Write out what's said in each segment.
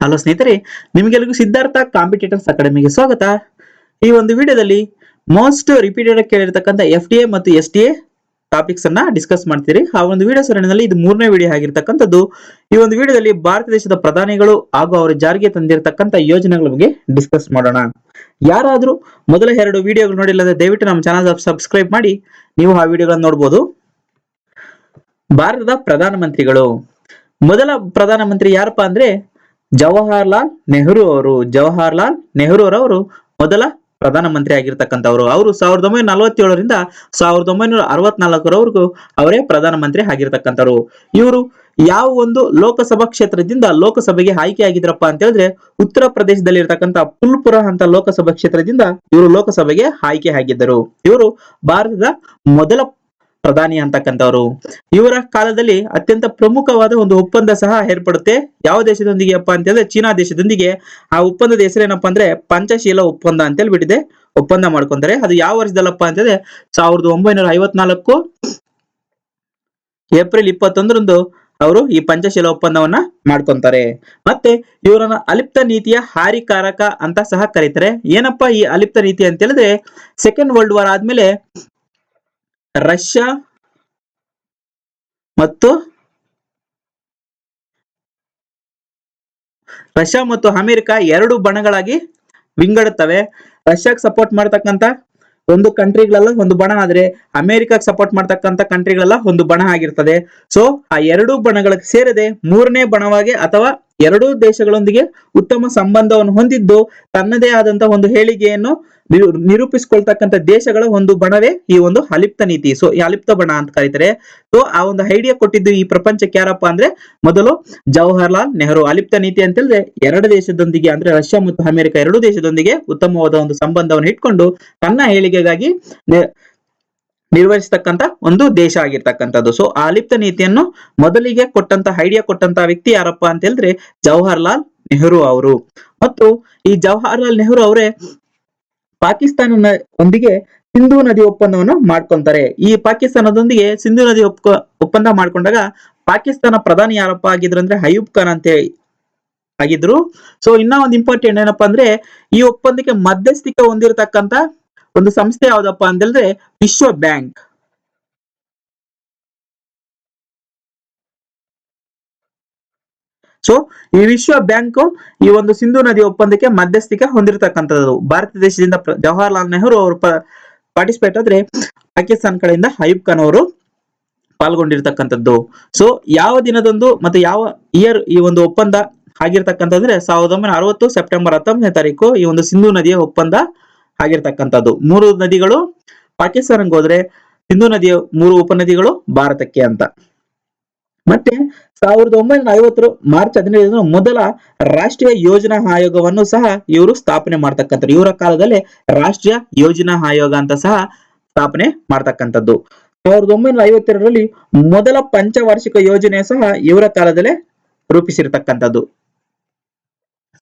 Hello ಸ್ನೇಹಿತರೆ, ನಿಮಗೆಲ್ಲರಿಗೂ Siddhartha competitors ಅಕಾಡೆಮಿಗೆ ಸ್ವಾಗತ. ಈ ಒಂದು ವಿಡಿಯೋದಲ್ಲಿ ಮೋಸ್ಟ್ ರಿಪೀಟೆಡ್ ಕೇಳಿರ್ತಕ್ಕಂಥ FTA ಮತ್ತು STA ಟಾಪಿಕ್ಸ್ ಅನ್ನ ಡಿಸ್ಕಸ್ ಮಾಡ್ತೀರಿ. ಆ ಒಂದು ವಿಡಿಯೋ ಸರಣಿಯಲ್ಲಿ ಇದು 3ನೇ ವಿಡಿಯೋ ಆಗಿರ್ತಕ್ಕಂಥದ್ದು. ಈ ಒಂದು ವಿಡಿಯೋದಲ್ಲಿ ಭಾರತ ದೇಶದ ಪ್ರಧಾನಿಗಳು ಹಾಗೂ ಅವರ ಜಾರಿಗೆ ತಂದಿರತಕ್ಕಂಥ ಯೋಜನೆಗಳ ಬಗ್ಗೆ ಡಿಸ್ಕಸ್ ಮಾಡೋಣ. ಯಾರಾದ್ರೂ ಮೊದಲ 2 ವಿಡಿಯೋಗಳು ನೋಡಿಲ್ಲ ದಯವಿಟ್ಟು ನಮ್ಮ ಚಾನಲ್ ಸಬ್ಸ್ಕ್ರೈಬ್ ಮಾಡಿ ನೀವು ಆ ವಿಡಿಯೋಗಳನ್ನು ನೋಡಬಹುದು. ಭಾರತದ ಪ್ರಧಾನಮಂತ್ರಿಗಳು, ಮೊದಲ ಪ್ರಧಾನಮಂತ್ರಿ ಯಾರಪ್ಪ ಅಂದ್ರೆ ಜವಾಹರ್ಲಾಲ್ ನೆಹರು ಅವರು. ಜವಾಹರ್ಲಾಲ್ ನೆಹರು ಅವರು ಮೊದಲ ಪ್ರಧಾನಮಂತ್ರಿ ಆಗಿರ್ತಕ್ಕಂಥವ್ರು. ಅವರು 1947ರಿಂದ 1964ರವರೆಗೂ ಅವರೇ ಪ್ರಧಾನಮಂತ್ರಿ ಆಗಿರ್ತಕ್ಕಂಥವ್ರು. ಇವರು ಯಾವ ಒಂದು ಲೋಕಸಭಾ ಕ್ಷೇತ್ರದಿಂದ ಲೋಕಸಭೆಗೆ ಆಯ್ಕೆ ಆಗಿದ್ರಪ್ಪ ಅಂತ ಹೇಳಿದ್ರೆ ಉತ್ತರ ಪ್ರದೇಶದಲ್ಲಿ ಇರತಕ್ಕಂಥ ಫುಲ್ಪುರ ಅಂತ ಲೋಕಸಭಾ ಕ್ಷೇತ್ರದಿಂದ ಇವರು ಲೋಕಸಭೆಗೆ ಆಯ್ಕೆ ಆಗಿದ್ದರು. ಇವರು ಭಾರತದ ಮೊದಲ ಪ್ರಧಾನಿ ಅಂತಕ್ಕಂಥವ್ರು. ಇವರ ಕಾಲದಲ್ಲಿ ಅತ್ಯಂತ ಪ್ರಮುಖವಾದ ಒಂದು ಒಪ್ಪಂದ ಸಹ ಏರ್ಪಡುತ್ತೆ. ಯಾವ ದೇಶದೊಂದಿಗೆ ಅಪ್ಪ ಅಂತ ಹೇಳಿದ್ರೆ ಚೀನಾ ದೇಶದೊಂದಿಗೆ. ಆ ಒಪ್ಪಂದದ ಹೆಸರೇನಪ್ಪ ಅಂದ್ರೆ ಪಂಚಶೀಲ ಒಪ್ಪಂದ ಅಂತ ಹೇಳ್ಬಿಟ್ಟಿದೆ. ಒಪ್ಪಂದ ಮಾಡ್ಕೊಂತಾರೆ. ಅದು ಯಾವ ವರ್ಷದಲ್ಲಪ್ಪ ಅಂತ ಹೇಳಿದ್ರೆ 1954 ಏಪ್ರಿಲ್ 21ರಂದು ಅವರು ಈ ಪಂಚಶೀಲ ಒಪ್ಪಂದವನ್ನ ಮಾಡ್ಕೊಂತಾರೆ. ಮತ್ತೆ ಇವರನ್ನ ಅಲಿಪ್ತ ನೀತಿಯ ಹಾರಿಕಾರಕ ಅಂತ ಸಹ ಕರೀತಾರೆ. ಏನಪ್ಪಾ ಈ ಅಲಿಪ್ತ ನೀತಿ ಅಂತ ಹೇಳಿದ್ರೆ ಸೆಕೆಂಡ್ ವರ್ಲ್ಡ್ ವಾರ್ ಆದ್ಮೇಲೆ ರಷ್ಯಾ ಮತ್ತು ಅಮೆರಿಕ 2 ಬಣಗಳಾಗಿ ವಿಂಗಡುತ್ತವೆ. ರಷ್ಯಾಕ್ಕೆ ಸಪೋರ್ಟ್ ಮಾಡ್ತಕ್ಕಂತ ಒಂದು ಕಂಟ್ರಿಗಳೆಲ್ಲ ಒಂದು ಬಣ ಆದ್ರೆ ಅಮೆರಿಕಕ್ಕೆ ಸಪೋರ್ಟ್ ಮಾಡ್ತಕ್ಕಂತ ಕಂಟ್ರಿಗಳೆಲ್ಲ ಒಂದು ಬಣ ಆಗಿರ್ತದೆ. ಸೊ ಆ 2 ಬಣಗಳಿಗೆ ಸೇರದೆ 3ನೇ ಬಣವಾಗಿ ಅಥವಾ 2 ದೇಶಗಳೊಂದಿಗೆ ಉತ್ತಮ ಸಂಬಂಧವನ್ನು ಹೊಂದಿದ್ದು ತನ್ನದೇ ಆದಂತಹ ಒಂದು ಹೇಳಿಕೆಯನ್ನು ನಿರೂಪಿಸಿಕೊಳ್ತಕ್ಕಂಥ ದೇಶಗಳ ಒಂದು ಬಣವೇ ಈ ಒಂದು ಅಲಿಪ್ತ ನೀತಿ. ಸೊ ಈ ಅಲಿಪ್ತ ಬಣ ಅಂತ ಕರೀತಾರೆ. ಸೊ ಆ ಒಂದು ಐಡಿಯಾ ಕೊಟ್ಟಿದ್ದು ಈ ಪ್ರಪಂಚಕ್ಕೆ ಯಾರಪ್ಪ ಅಂದ್ರೆ ಮೊದಲು ಜವಾಹರ್ಲಾಲ್ ನೆಹರು. ಅಲಿಪ್ತ ನೀತಿ ಅಂತ ಹೇಳಿದ್ರೆ 2 ದೇಶದೊಂದಿಗೆ ಅಂದ್ರೆ ರಷ್ಯಾ ಮತ್ತು ಅಮೆರಿಕ 2 ದೇಶದೊಂದಿಗೆ ಉತ್ತಮವಾದ ಒಂದು ಸಂಬಂಧವನ್ನು ಇಟ್ಕೊಂಡು ತನ್ನ ಹೇಳಿಕೆಗಾಗಿ ನಿರ್ವಹಿಸತಕ್ಕಂತ ಒಂದು ದೇಶ ಆಗಿರ್ತಕ್ಕಂಥದ್ದು. ಸೊ ಆ ಅಲಿಪ್ತ ನೀತಿಯನ್ನು ಮೊದಲಿಗೆ ಐಡಿಯಾ ಕೊಟ್ಟಂತ ವ್ಯಕ್ತಿ ಯಾರಪ್ಪ ಅಂತ ಹೇಳಿದ್ರೆ ಜವಾಹರ್ಲಾಲ್ ನೆಹರು ಅವರು. ಮತ್ತು ಈ ಜವಾಹರ್ಲಾಲ್ ನೆಹರು ಅವರೇ ಪಾಕಿಸ್ತಾನದೊಂದಿಗೆ ಸಿಂಧೂ ನದಿ ಒಪ್ಪಂದವನ್ನು ಮಾಡ್ಕೊಂತಾರೆ. ಈ ಪಾಕಿಸ್ತಾನದೊಂದಿಗೆ ಸಿಂಧೂ ನದಿ ಒಪ್ಪಂದ ಮಾಡ್ಕೊಂಡಾಗ ಪಾಕಿಸ್ತಾನ ಪ್ರಧಾನಿ ಯಾರಪ್ಪ ಆಗಿದ್ರು ಅಂದ್ರೆ ಅಯೂಬ್ ಖಾನ್ ಅಂತ ಆಗಿದ್ರು. ಸೊ ಇನ್ನ ಒಂದು ಇಂಪಾರ್ಟೆಂಟ್ ಏನಪ್ಪಾ ಅಂದ್ರೆ ಈ ಒಪ್ಪಂದಕ್ಕೆ ಮಧ್ಯಸ್ಥಿಕೆ ಹೊಂದಿರತಕ್ಕಂತ ಒಂದು ಸಂಸ್ಥೆ ಯಾವ್ದಪ್ಪ ಅಂತ ಹೇಳಿದ್ರೆ ವಿಶ್ವ ಬ್ಯಾಂಕ್. ಸೊ ಈ ವಿಶ್ವ ಬ್ಯಾಂಕ್ ಈ ಒಂದು ಸಿಂಧೂ ನದಿ ಒಪ್ಪಂದಕ್ಕೆ ಮಧ್ಯಸ್ಥಿಕೆ ಹೊಂದಿರತಕ್ಕಂಥದ್ದು. ಭಾರತ ದೇಶದಿಂದ ಜವಾಹರ್ಲಾಲ್ ನೆಹರು ಅವರು ಪಾರ್ಟಿಸಿಪೇಟ್ ಆದ್ರೆ ಪಾಕಿಸ್ತಾನ ಕಡೆಯಿಂದ ಅಯೂಬ್ ಖಾನ್ ಅವರು ಪಾಲ್ಗೊಂಡಿರ್ತಕ್ಕಂಥದ್ದು. ಸೊ ಯಾವ ದಿನದಂದು ಮತ್ತೆ ಯಾವ ಇಯರ್ ಈ ಒಂದು ಒಪ್ಪಂದ ಆಗಿರ್ತಕ್ಕಂಥದ್ರೆ 1960 ಸೆಪ್ಟೆಂಬರ್ 19ನೇ ತಾರೀಕು ಈ ಒಂದು ಸಿಂಧೂ ನದಿಯ ಒಪ್ಪಂದ ಆಗಿರ್ತಕ್ಕಂಥದ್ದು. 3 ನದಿಗಳು ಪಾಕಿಸ್ತಾನಕ್ಕೆ ಹೋದ್ರೆ ಸಿಂಧೂ ನದಿಯ 3 ಉಪನದಿಗಳು ಭಾರತಕ್ಕೆ ಅಂತ. ಮತ್ತೆ 1950 ಮಾರ್ಚ್ 15 ಮೊದಲ ರಾಷ್ಟ್ರೀಯ ಯೋಜನಾ ಆಯೋಗವನ್ನು ಸಹ ಇವರು ಸ್ಥಾಪನೆ ಮಾಡ್ತಕ್ಕಂಥದ್ದು. ಇವರ ಕಾಲದಲ್ಲಿ ರಾಷ್ಟ್ರೀಯ ಯೋಜನಾ ಆಯೋಗ ಅಂತ ಸಹ ಸ್ಥಾಪನೆ ಮಾಡ್ತಕ್ಕಂಥದ್ದು. 1952ರಲ್ಲಿ ಮೊದಲ ಪಂಚವಾರ್ಷಿಕ ಯೋಜನೆ ಸಹ ಇವರ ಕಾಲದಲ್ಲೇ ರೂಪಿಸಿರ್ತಕ್ಕಂಥದ್ದು.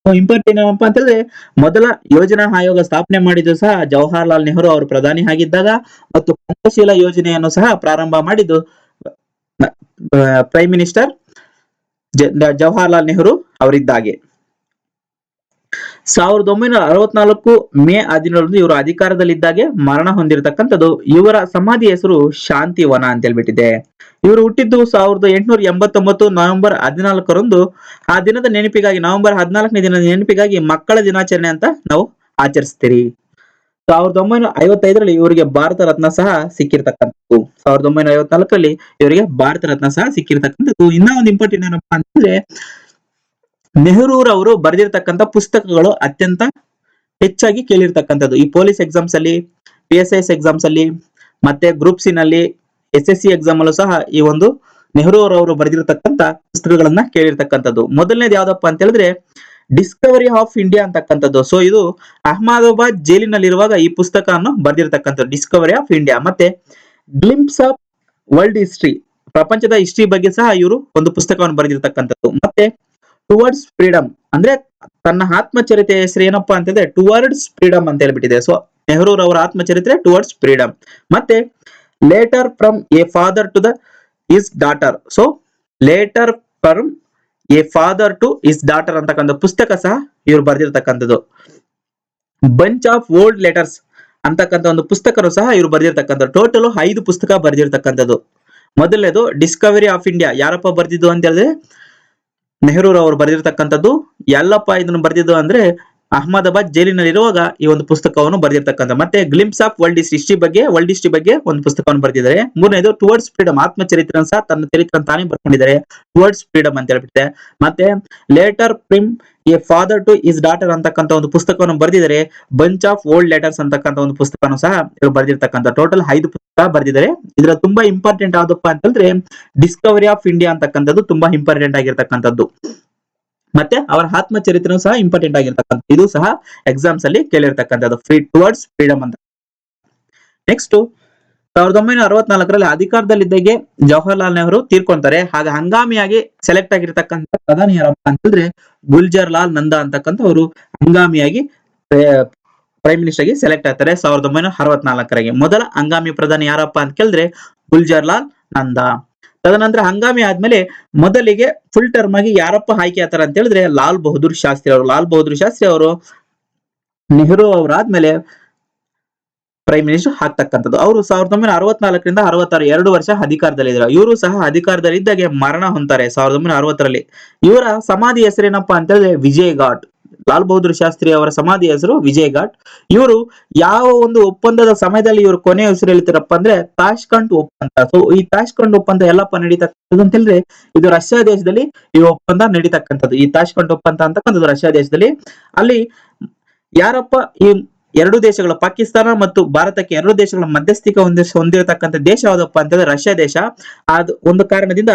ಇಂಪಾರ್ಟೆಂಟ್ ಏನಪ್ಪಾ ಅಂತಂದ್ರೆ ಮೊದಲ ಯೋಜನಾ ಆಯೋಗ ಸ್ಥಾಪನೆ ಮಾಡಿದ್ದು ಸಹ ಜವಾಹರ್ಲಾಲ್ ನೆಹರು ಅವರು ಪ್ರಧಾನಿ ಆಗಿದ್ದಾಗ ಮತ್ತು ಪಂಚಶೀಲ ಯೋಜನೆಯನ್ನು ಸಹ ಪ್ರಾರಂಭ ಮಾಡಿದ್ದು ಪ್ರೈಮ್ ಮಿನಿಸ್ಟರ್ ಜವಾಹರ್ಲಾಲ್ ನೆಹರು ಅವರಿದ್ದಾಗೆ. 1964 ಮೇ 17 ಇವರು ಅಧಿಕಾರದಲ್ಲಿದ್ದಾಗೆ ಮರಣ ಹೊಂದಿರತಕ್ಕಂಥದ್ದು. ಇವರ ಸಮಾಧಿ ಹೆಸರು ಶಾಂತಿವನ ಅಂತ ಹೇಳ್ಬಿಟ್ಟಿದೆ. ಇವರು ಹುಟ್ಟಿದ್ದು 1889 ನವೆಂಬರ್ 14ರಂದು. ಆ ದಿನದ ನೆನಪಿಗಾಗಿ ನವೆಂಬರ್ 14ನೇ ದಿನದ ನೆನಪಿಗಾಗಿ ಮಕ್ಕಳ ದಿನಾಚರಣೆ ಅಂತ ನಾವು ಆಚರಿಸ್ತೀರಿ. 1955ರಲ್ಲಿ ಇವರಿಗೆ ಭಾರತ ರತ್ನ ಸಹ ಸಿಕ್ಕಿರ್ತಕ್ಕಂಥದ್ದು. 1954ರಲ್ಲಿ ಇವರಿಗೆ ಭಾರತ ರತ್ನ ಸಹ ಸಿಕ್ಕಿರ್ತಕ್ಕಂಥದ್ದು. ಇನ್ನ ಒಂದು ಇಂಪಾರ್ಟೆಂಟ್ ಏನಪ್ಪಾ ಅಂತಂದ್ರೆ ನೆಹರು ಅವರು ಬರೆದಿರ್ತಕ್ಕಂಥ ಪುಸ್ತಕಗಳು ಅತ್ಯಂತ ಹೆಚ್ಚಾಗಿ ಕೇಳಿರ್ತಕ್ಕಂಥದ್ದು. ಈ ಪೊಲೀಸ್ ಎಕ್ಸಾಮ್ಸ್ ಅಲ್ಲಿ, PSIS ಎಕ್ಸಾಮ್ಸ್ ಅಲ್ಲಿ, ಮತ್ತೆ ಗ್ರೂಪ್ ಸಿ ನಲ್ಲಿ, SSC ಎಕ್ಸಾಮ್ ಅಲ್ಲೂ ಸಹ ಈ ಒಂದು ನೆಹರು ಅವರು ಬರೆದಿರತಕ್ಕಂತ ಪುಸ್ತಕಗಳನ್ನ ಕೇಳಿರ್ತಕ್ಕಂಥದ್ದು. ಮೊದಲನೇದು ಯಾವ್ದಪ್ಪ ಅಂತ ಹೇಳಿದ್ರೆ ಡಿಸ್ಕವರಿ ಆಫ್ ಇಂಡಿಯಾ ಅಂತಕ್ಕಂಥದ್ದು. ಸೊ ಇದು ಅಹಮದಾಬಾದ್ ಜೈಲಿನಲ್ಲಿರುವಾಗ ಈ ಪುಸ್ತಕವನ್ನು ಬರೆದಿರ್ತಕ್ಕಂಥದ್ದು, ಡಿಸ್ಕವರಿ ಆಫ್ ಇಂಡಿಯಾ. ಮತ್ತೆ ಗ್ಲಿಂಪ್ಸ್ ಆಫ್ ವರ್ಲ್ಡ್ ಹಿಸ್ಟ್ರಿ, ಪ್ರಪಂಚದ ಹಿಸ್ಟ್ರಿ ಬಗ್ಗೆ ಸಹ ಇವರು ಒಂದು ಪುಸ್ತಕವನ್ನು ಬರೆದಿರ್ತಕ್ಕಂಥದ್ದು. ಮತ್ತೆ ಟುವರ್ಡ್ಸ್ ಫ್ರೀಡಮ್ ಅಂದ್ರೆ ತನ್ನ ಆತ್ಮಚರಿತ್ರೆ ಹೆಸರು ಏನಪ್ಪಾ ಅಂತಂದ್ರೆ ಟುವರ್ಡ್ಸ್ ಫ್ರೀಡಮ್ ಅಂತ ಹೇಳ್ಬಿಟ್ಟಿದೆ. ಸೊ ನೆಹರು ಅವರ ಆತ್ಮಚರಿತ್ರೆ ಟುವರ್ಡ್ಸ್ ಫ್ರೀಡಮ್. ಮತ್ತೆ letter from a father to the his daughter. So letter from a father to his daughter ಅಂತಕ್ಕಂಥ ಪುಸ್ತಕ ಸಹ ಇವರು ಬರೆದಿರ್ತಕ್ಕಂಥದ್ದು. ಬಂಚ್ ಆಫ್ ಓಲ್ಡ್ ಲೆಟರ್ಸ್ ಅಂತಕ್ಕಂಥ ಒಂದು ಪುಸ್ತಕನು ಸಹ ಇವರು ಬರೆದಿರ್ತಕ್ಕಂಥದ್ದು. ಟೋಟಲ್ 5 ಪುಸ್ತಕ ಬರೆದಿರ್ತಕ್ಕಂಥದ್ದು. ಮೊದಲನೇದು ಡಿಸ್ಕವರಿ ಆಫ್ ಇಂಡಿಯಾ, ಯಾರಪ್ಪ ಬರ್ದಿದ್ದು ಅಂತ ಹೇಳಿದ್ರೆ ನೆಹರು ಅವರು ಬರೆದಿರ್ತಕ್ಕಂಥದ್ದು. ಎಲ್ಲಪ್ಪ ಇದನ್ನು ಬರೆದಿದ್ದು ಅಂದ್ರೆ ಅಹಮದಾಬಾದ್ ಜೈಲಿನಲ್ಲಿರುವಾಗ ಈ ಒಂದು ಪುಸ್ತಕವನ್ನು ಬರೆದಿರ್ತಕ್ಕಂಥ. ಮತ್ತೆ ಗ್ಲಿಂಪ್ಸ್ ಆಫ್ ವರ್ಲ್ಡ್ ಹಿಸ್ಟ್ರಿ ಬಗ್ಗೆ ಒಂದು ಪುಸ್ತಕವನ್ನು ಬರೆದಿದ್ದಾರೆ. ಮೂರನೇದು ಟುವರ್ಡ್ಸ್ ಫ್ರೀಡಮ್, ಆತ್ಮಚರಿತ್ರೆ ಸಹ ತನ್ನ ಚರಿತ್ರೆ ತಾನೇ ಬರ್ಕೊಂಡಿದ್ದಾರೆ, ಟುವರ್ಡ್ಸ್ ಫ್ರೀಡಮ್ ಅಂತ ಹೇಳ್ಬಿಟ್ಟೆ. ಮತ್ತೆ later from a father to his daughter ಅಂತಕ್ಕಂಥ ಒಂದು ಪುಸ್ತಕವನ್ನು ಬರೆದಿದ್ದಾರೆ. ಬಂಚ್ ಆಫ್ ಓಲ್ಡ್ ಲೆಟರ್ಸ್ ಅಂತಕ್ಕಂಥ ಒಂದು ಪುಸ್ತಕವನ್ನು ಸಹ ಇವರು ಬರೆದಿರ್ತಕ್ಕಂಥ. ಟೋಟಲ್ 5 ಪುಸ್ತಕ ಬರೆದಿದ್ದಾರೆ. ಇದರ ತುಂಬಾ ಇಂಪಾರ್ಟೆಂಟ್ ಯಾವ್ದಪ್ಪ ಅಂತಂದ್ರೆ ಡಿಸ್ಕವರಿ ಆಫ್ ಇಂಡಿಯಾ ಅಂತಕ್ಕಂಥದ್ದು ತುಂಬಾ ಇಂಪಾರ್ಟೆಂಟ್ ಆಗಿರ್ತಕ್ಕಂಥದ್ದು. ಮತ್ತೆ ಅವರ ಆತ್ಮಚರಿತ್ರೆ ಸಹ ಇಂಪಾರ್ಟೆಂಟ್ ಆಗಿರ್ತಕ್ಕಂಥ. ಇದು ಸಹ ಎಕ್ಸಾಮ್ಸ್ ಅಲ್ಲಿ ಕೇಳಿರ್ತಕ್ಕಂಥದ್ದು, ಟುವರ್ಡ್ಸ್ ಫ್ರೀಡಮ್ ಅಂತ. ನೆಕ್ಸ್ಟ್ 1964ರಲ್ಲಿ ಅಧಿಕಾರದಲ್ಲಿದ್ದಾಗೆ ಜವಾಹರ್ಲಾಲ್ ನೆಹರು ತೀರ್ಕೊಂತಾರೆ. ಆಗ ಹಂಗಾಮಿಯಾಗಿ ಸೆಲೆಕ್ಟ್ ಆಗಿರ್ತಕ್ಕಂಥ ಪ್ರಧಾನಿ ಯಾರಪ್ಪ ಅಂತಂದ್ರೆ ಗುಲ್ಜರ್ ಲಾಲ್ ನಂದಾ ಅಂತಕ್ಕಂಥವರು ಹಂಗಾಮಿಯಾಗಿ ಪ್ರೈಮ್ ಮಿನಿಸ್ಟರ್ ಆಗಿ ಸೆಲೆಕ್ಟ್ ಆಗ್ತಾರೆ 1964ರಲ್ಲಿ. ಮೊದಲ ಹಂಗಾಮಿ ಪ್ರಧಾನಿ ಯಾರಪ್ಪ ಅಂತ ಕೇಳಿದ್ರೆ ಗುಲ್ಜರ್ ಲಾಲ್ ನಂದಾ. ತದನಂತರ ಹಂಗಾಮಿ ಆದ್ಮೇಲೆ ಮೊದಲಿಗೆ ಫುಲ್ ಟರ್ಮ್ ಆಗಿ ಯಾರಪ್ಪ ಆಯ್ಕೆ ಆಗ್ತಾರೆ ಅಂತ ಹೇಳಿದ್ರೆ ಲಾಲ್ ಬಹದ್ದೂರ್ ಶಾಸ್ತ್ರಿ ಅವರು. ಲಾಲ್ ಬಹದ್ದೂರ್ ಶಾಸ್ತ್ರಿ ಅವರು ನೆಹರು ಅವರಾದ್ಮೇಲೆ ಪ್ರೈಮ್ ಮಿನಿಸ್ಟರ್ ಆಗ್ತಕ್ಕಂಥದ್ದು. ಅವರು 1964ರಿಂದ 66 2 ವರ್ಷ ಅಧಿಕಾರದಲ್ಲಿದ್ದರು. ಇವರು ಸಹ ಅಧಿಕಾರದಲ್ಲಿದ್ದಾಗೆ ಮರಣ ಹೊಂತಾರೆ 1960ರಲ್ಲಿ. ಇವರ ಸಮಾಧಿ ಹೆಸರೇನಪ್ಪಾ ಅಂತ ಹೇಳಿದ್ರೆ ವಿಜಯ್ ಘಾಟ್. ಲಾಲ್ ಬಹದ್ದೂರ್ ಶಾಸ್ತ್ರಿ ಅವರ ಸಮಾಧಿ ಹೆಸರು ವಿಜಯ್ ಘಾಟ್. ಇವರು ಯಾವ ಒಂದು ಒಪ್ಪಂದದ ಸಮಯದಲ್ಲಿ ಇವರು ಕೊನೆಯ ಹೆಸರು ಹೇಳ್ತಾರಪ್ಪ ಅಂದ್ರೆ ತಾಷ್ಕಂಟ್ ಒಪ್ಪಂದ. ಸೊ ಈ ತಾಷ್ಕಂಟ್ ಒಪ್ಪಂದ ಎಲ್ಲಪ್ಪ ನಡೀತಕ್ಕಂಥದ್ದು ಅಂತ ಹೇಳಿದ್ರೆ ಇದು ರಷ್ಯಾ ದೇಶದಲ್ಲಿ ಈ ಒಪ್ಪಂದ ನಡೀತಕ್ಕಂಥದ್ದು. ಈ ತಾಷ್ಕಂಟ್ ಒಪ್ಪಂದ ಅಂತಕ್ಕಂಥದ್ದು ರಷ್ಯಾ ದೇಶದಲ್ಲಿ. ಅಲ್ಲಿ ಯಾರಪ್ಪ ಈ ಎರಡು ದೇಶಗಳು, ಪಾಕಿಸ್ತಾನ ಮತ್ತು ಭಾರತಕ್ಕೆ ಎರಡು ದೇಶಗಳ ಮಧ್ಯಸ್ಥಿಕೆ ಹೊಂದಿರತಕ್ಕಂಥ ದೇಶ ಯಾವ್ದಪ್ಪ ಅಂತಂದ್ರೆ ರಷ್ಯಾ ದೇಶ. ಅದು ಒಂದು ಕಾರಣದಿಂದ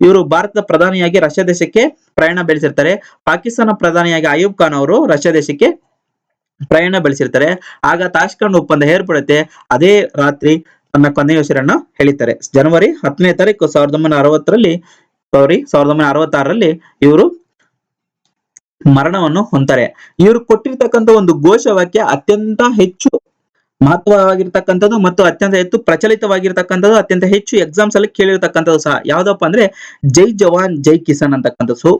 ಇವರು ಭಾರತದ ಪ್ರಧಾನಿಯಾಗಿ ರಷ್ಯಾ ದೇಶಕ್ಕೆ ಪ್ರಯಾಣ ಬೆಳೆಸಿರ್ತಾರೆ. ಪಾಕಿಸ್ತಾನ ಪ್ರಧಾನಿಯಾಗಿ ಅಯೂಬ್ ಖಾನ್ ಅವರು ರಷ್ಯಾ ದೇಶಕ್ಕೆ ಪ್ರಯಾಣ ಬೆಳೆಸಿರ್ತಾರೆ. ಆಗ ತಾಷ್ಕಂಟ್ ಒಪ್ಪಂದ ಏರ್ಪಡುತ್ತೆ. ಅದೇ ರಾತ್ರಿ ತನ್ನ ಕೊನೆಯ ಹೆಸರನ್ನು ಹೇಳಿದ್ದಾರೆ. ಜನವರಿ 10ನೇ ತಾರೀಕು 1966ರಲ್ಲಿ ಇವರು ಮರಣವನ್ನು ಹೊಂತಾರೆ. ಇವರು ಕೊಟ್ಟಿರ್ತಕ್ಕಂಥ ಒಂದು ಘೋಷವಾಕ್ಯ ಅತ್ಯಂತ ಹೆಚ್ಚು ಮಹತ್ವವಾಗಿರ್ತಕ್ಕಂಥದ್ದು ಮತ್ತು ಅತ್ಯಂತ ಹೆಚ್ಚು ಪ್ರಚಲಿತವಾಗಿರ್ತಕ್ಕಂಥದ್ದು, ಅತ್ಯಂತ ಹೆಚ್ಚು ಎಕ್ಸಾಮ್ಸ್ ಅಲ್ಲಿ ಕೇಳಿರ್ತಕ್ಕಂಥದ್ದು ಸಹ ಯಾವ್ದಪ್ಪ ಅಂದ್ರೆ ಜೈ ಜವಾನ್ ಜೈ ಕಿಸಾನ್ ಅಂತಕ್ಕಂಥದ್ದು. ಸೊ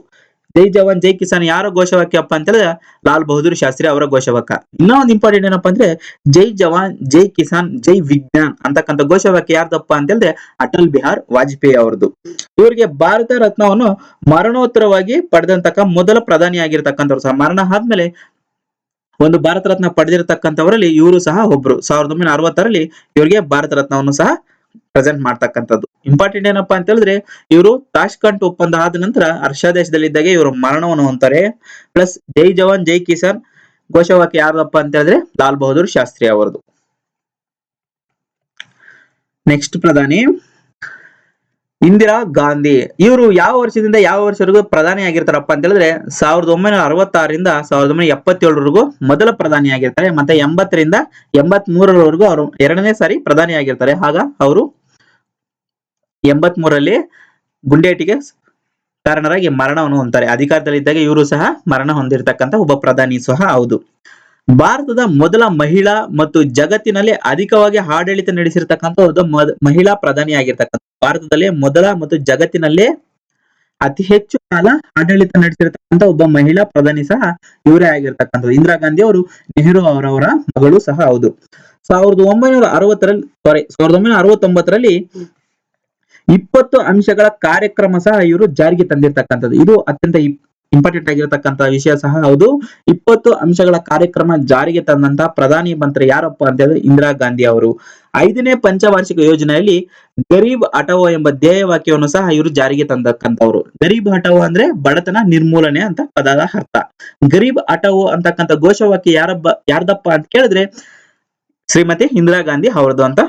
ಜೈ ಜವಾನ್ ಜೈ ಕಿಸಾನ್ ಯಾರ ಘೋಷವಾಕ್ಯಪ್ಪ ಅಂತಂದ್ರೆ ಲಾಲ್ ಬಹದ್ದೂರ್ ಶಾಸ್ತ್ರಿ ಅವರ ಘೋಷವಾಕ್ಯ. ಇನ್ನೂ ಒಂದು ಇಂಪಾರ್ಟೆಂಟ್ ಏನಪ್ಪಾ ಅಂದ್ರೆ ಜೈ ಜವಾನ್ ಜೈ ಕಿಸಾನ್ ಜೈ ವಿಜ್ಞಾನ್ ಅಂತಕ್ಕಂಥ ಘೋಷವಾಕ್ಯ ಯಾರ್ದಪ್ಪ ಅಂತ ಹೇಳಿದ್ರೆ ಅಟಲ್ ಬಿಹಾರ್ ವಾಜಪೇಯಿ ಅವರದ್ದು. ಇವರಿಗೆ ಭಾರತ ರತ್ನವನ್ನು ಮರಣೋತ್ತರವಾಗಿ ಪಡೆದಂತಕ್ಕ ಮೊದಲ ಪ್ರಧಾನಿ ಆಗಿರ್ತಕ್ಕಂಥವ್ರು ಸಹ. ಮರಣ ಆದ್ಮೇಲೆ ಒಂದು ಭಾರತ ರತ್ನ ಪಡೆದಿರತಕ್ಕಂಥವರಲ್ಲಿ ಇವರು ಸಹ ಒಬ್ರು. 1960ರಲ್ಲಿ ಇವರಿಗೆ ಭಾರತ ರತ್ನವನ್ನು ಸಹ ಪ್ರೆಸೆಂಟ್ ಮಾಡ್ತಕ್ಕಂಥದ್ದು. ಇಂಪಾರ್ಟೆಂಟ್ ಏನಪ್ಪಾ ಅಂತ ಹೇಳಿದ್ರೆ ಇವರು ತಾಷ್ಕಂಟ್ ಒಪ್ಪಂದ ಆದ ನಂತರ ರಷ್ಯಾ ದೇಶದಲ್ಲಿದ್ದಾಗೆ ಇವರು ಮರಣವನ್ನು ಹೊಂತಾರೆ. ಪ್ಲಸ್ ಜೈ ಜವಾನ್ ಜೈ ಕಿಸಾನ್ ಘೋಷವಾಕ್ಯ ಯಾರದಪ್ಪ ಅಂತ ಹೇಳಿದ್ರೆ ಲಾಲ್ ಬಹದ್ದೂರ್ ಶಾಸ್ತ್ರಿ ಅವರದು. ನೆಕ್ಸ್ಟ್ ಪ್ರಧಾನಿ ಇಂದಿರಾ ಗಾಂಧಿ. ಇವರು ಯಾವ ವರ್ಷದಿಂದ ಯಾವ ವರ್ಷವರೆಗೂ ಪ್ರಧಾನಿ ಆಗಿರ್ತಾರಪ್ಪ ಅಂತ ಹೇಳಿದ್ರೆ 1966ರಿಂದ 1977ರವರೆಗೂ ಮೊದಲ ಪ್ರಧಾನಿ ಆಗಿರ್ತಾರೆ. ಮತ್ತೆ 80ರಿಂದ 83ರವರೆಗೂ ಅವರು ಎರಡನೇ ಸಾರಿ ಪ್ರಧಾನಿ ಆಗಿರ್ತಾರೆ. ಆಗ ಅವರು 83ರಲ್ಲಿ ಗುಂಡೇಟಿಗೆ ಕಾರಣರಾಗಿ ಮರಣವನ್ನು ಹೊಂತಾರೆ. ಅಧಿಕಾರದಲ್ಲಿದ್ದಾಗ ಇವರು ಸಹ ಮರಣ ಹೊಂದಿರತಕ್ಕಂತ ಒಬ್ಬ ಪ್ರಧಾನಿ ಸಹ ಹೌದು. ಭಾರತದ ಮೊದಲ ಮಹಿಳಾ ಮತ್ತು ಜಗತ್ತಿನಲ್ಲಿ ಅಧಿಕವಾಗಿ ಆಡಳಿತ ನಡೆಸಿರ್ತಕ್ಕಂಥ ಒಬ್ಬ ಮಹಿಳಾ ಪ್ರಧಾನಿ ಆಗಿರ್ತಕ್ಕಂಥ. ಭಾರತದಲ್ಲಿ ಮೊದಲ ಮತ್ತು ಜಗತ್ತಿನಲ್ಲೇ ಅತಿ ಹೆಚ್ಚು ಕಾಲ ಆಡಳಿತ ನಡೆಸಿರ್ತಕ್ಕಂಥ ಒಬ್ಬ ಮಹಿಳಾ ಪ್ರಧಾನಿ ಸಹ ಇವರೇ ಆಗಿರ್ತಕ್ಕಂಥದ್ದು. ಇಂದಿರಾ ಗಾಂಧಿ ಅವರು ನೆಹರು ಅವರವರ ಮಗಳು ಸಹ ಹೌದು. 1969ರಲ್ಲಿ 20 ಅಂಶಗಳ ಕಾರ್ಯಕ್ರಮ ಸಹ ಇವರು ಜಾರಿಗೆ ತಂದಿರತಕ್ಕಂಥದ್ದು. ಇದು ಅತ್ಯಂತ ಇಂಪಾರ್ಟೆಂಟ್ ಆಗಿರತಕ್ಕಂತ ವಿಷಯ ಸಹ ಹೌದು. 20 ಅಂಶಗಳ ಕಾರ್ಯಕ್ರಮ ಜಾರಿಗೆ ತಂದಂತ ಪ್ರಧಾನಿ ಮಂತ್ರಿ ಯಾರಪ್ಪ ಅಂತ ಹೇಳಿದ್ರೆ ಇಂದಿರಾ ಗಾಂಧಿ ಅವರು. 5ನೇ ಪಂಚವಾರ್ಷಿಕ ಯೋಜನೆಯಲ್ಲಿ ಗರೀಬ್ ಹಟಾವೋ ಎಂಬ ಧ್ಯೇಯ ವಾಕ್ಯವನ್ನು ಸಹ ಇವರು ಜಾರಿಗೆ ತಂದಕ್ಕಂತವ್ರು. ಗರೀಬ್ ಹಟಾವೋ ಅಂದ್ರೆ ಬಡತನ ನಿರ್ಮೂಲನೆ ಅಂತ ಪದದ ಅರ್ಥ. ಗರೀಬ್ ಹಟಾವೋ ಅಂತಕ್ಕಂಥ ಘೋಷವಾಕ್ಯ ಯಾರ್ದಪ್ಪ ಅಂತ ಕೇಳಿದ್ರೆ ಶ್ರೀಮತಿ ಇಂದಿರಾ ಗಾಂಧಿ ಅವರದು ಅಂತ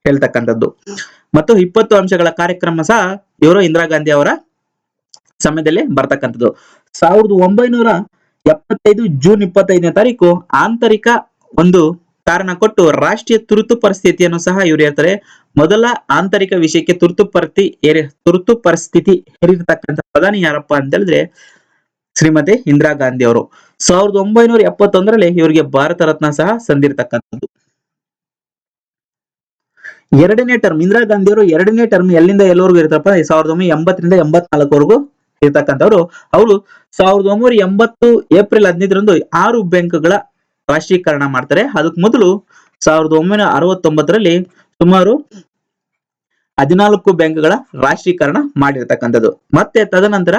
ಹೇಳ್ತಕ್ಕಂಥದ್ದು. ಮತ್ತು 20 ಅಂಶಗಳ ಕಾರ್ಯಕ್ರಮ ಸಹ ಇವರು ಇಂದಿರಾ ಗಾಂಧಿ ಅವರ ಸಮಯದಲ್ಲಿ ಬರ್ತಕ್ಕಂಥದ್ದು. 1975 ಜೂನ್ 25ನೇ ತಾರೀಕು ಆಂತರಿಕ ಒಂದು ಕಾರಣ ಕೊಟ್ಟು ರಾಷ್ಟ್ರೀಯ ತುರ್ತು ಪರಿಸ್ಥಿತಿಯನ್ನು ಸಹ ಇವರು ಹೇಳ್ತಾರೆ. ಮೊದಲ ಆಂತರಿಕ ವಿಷಯಕ್ಕೆ ತುರ್ತು ಪರಿಸ್ಥಿತಿ ಹೇರಿರ್ತಕ್ಕಂಥ ಪ್ರಧಾನಿ ಯಾರಪ್ಪ ಅಂತ ಹೇಳಿದ್ರೆ ಶ್ರೀಮತಿ ಇಂದಿರಾ ಗಾಂಧಿ ಅವರು. 1971ರಲ್ಲಿ ಇವರಿಗೆ ಭಾರತ ರತ್ನ ಸಹ ಸಂದಿರ್ತಕ್ಕಂಥದ್ದು. ಎರಡನೇ ಟರ್ಮ್ ಇಂದಿರಾ ಗಾಂಧಿ ಅವರು ಎರಡನೇ ಟರ್ಮ್ ಎಲ್ಲಿಂದ ಎಲ್ಲವರೆಗೂ ಇರ್ತಾರಪ್ಪ 1980ರಿಂದ 84ವರೆಗೂ ಇರ್ತಕ್ಕಂಥವ್ರು. ಅವರು 1980 ಏಪ್ರಿಲ್ 15ರಂದು 6 ಬ್ಯಾಂಕ್ಗಳ ರಾಷ್ಟ್ರೀಕರಣ ಮಾಡ್ತಾರೆ. ಅದಕ್ಕೆ ಮೊದಲು 1969ರಲ್ಲಿ ಸುಮಾರು 14 ಬ್ಯಾಂಕ್ಗಳ ರಾಷ್ಟ್ರೀಕರಣ ಮಾಡಿರ್ತಕ್ಕಂಥದ್ದು. ಮತ್ತೆ ತದನಂತರ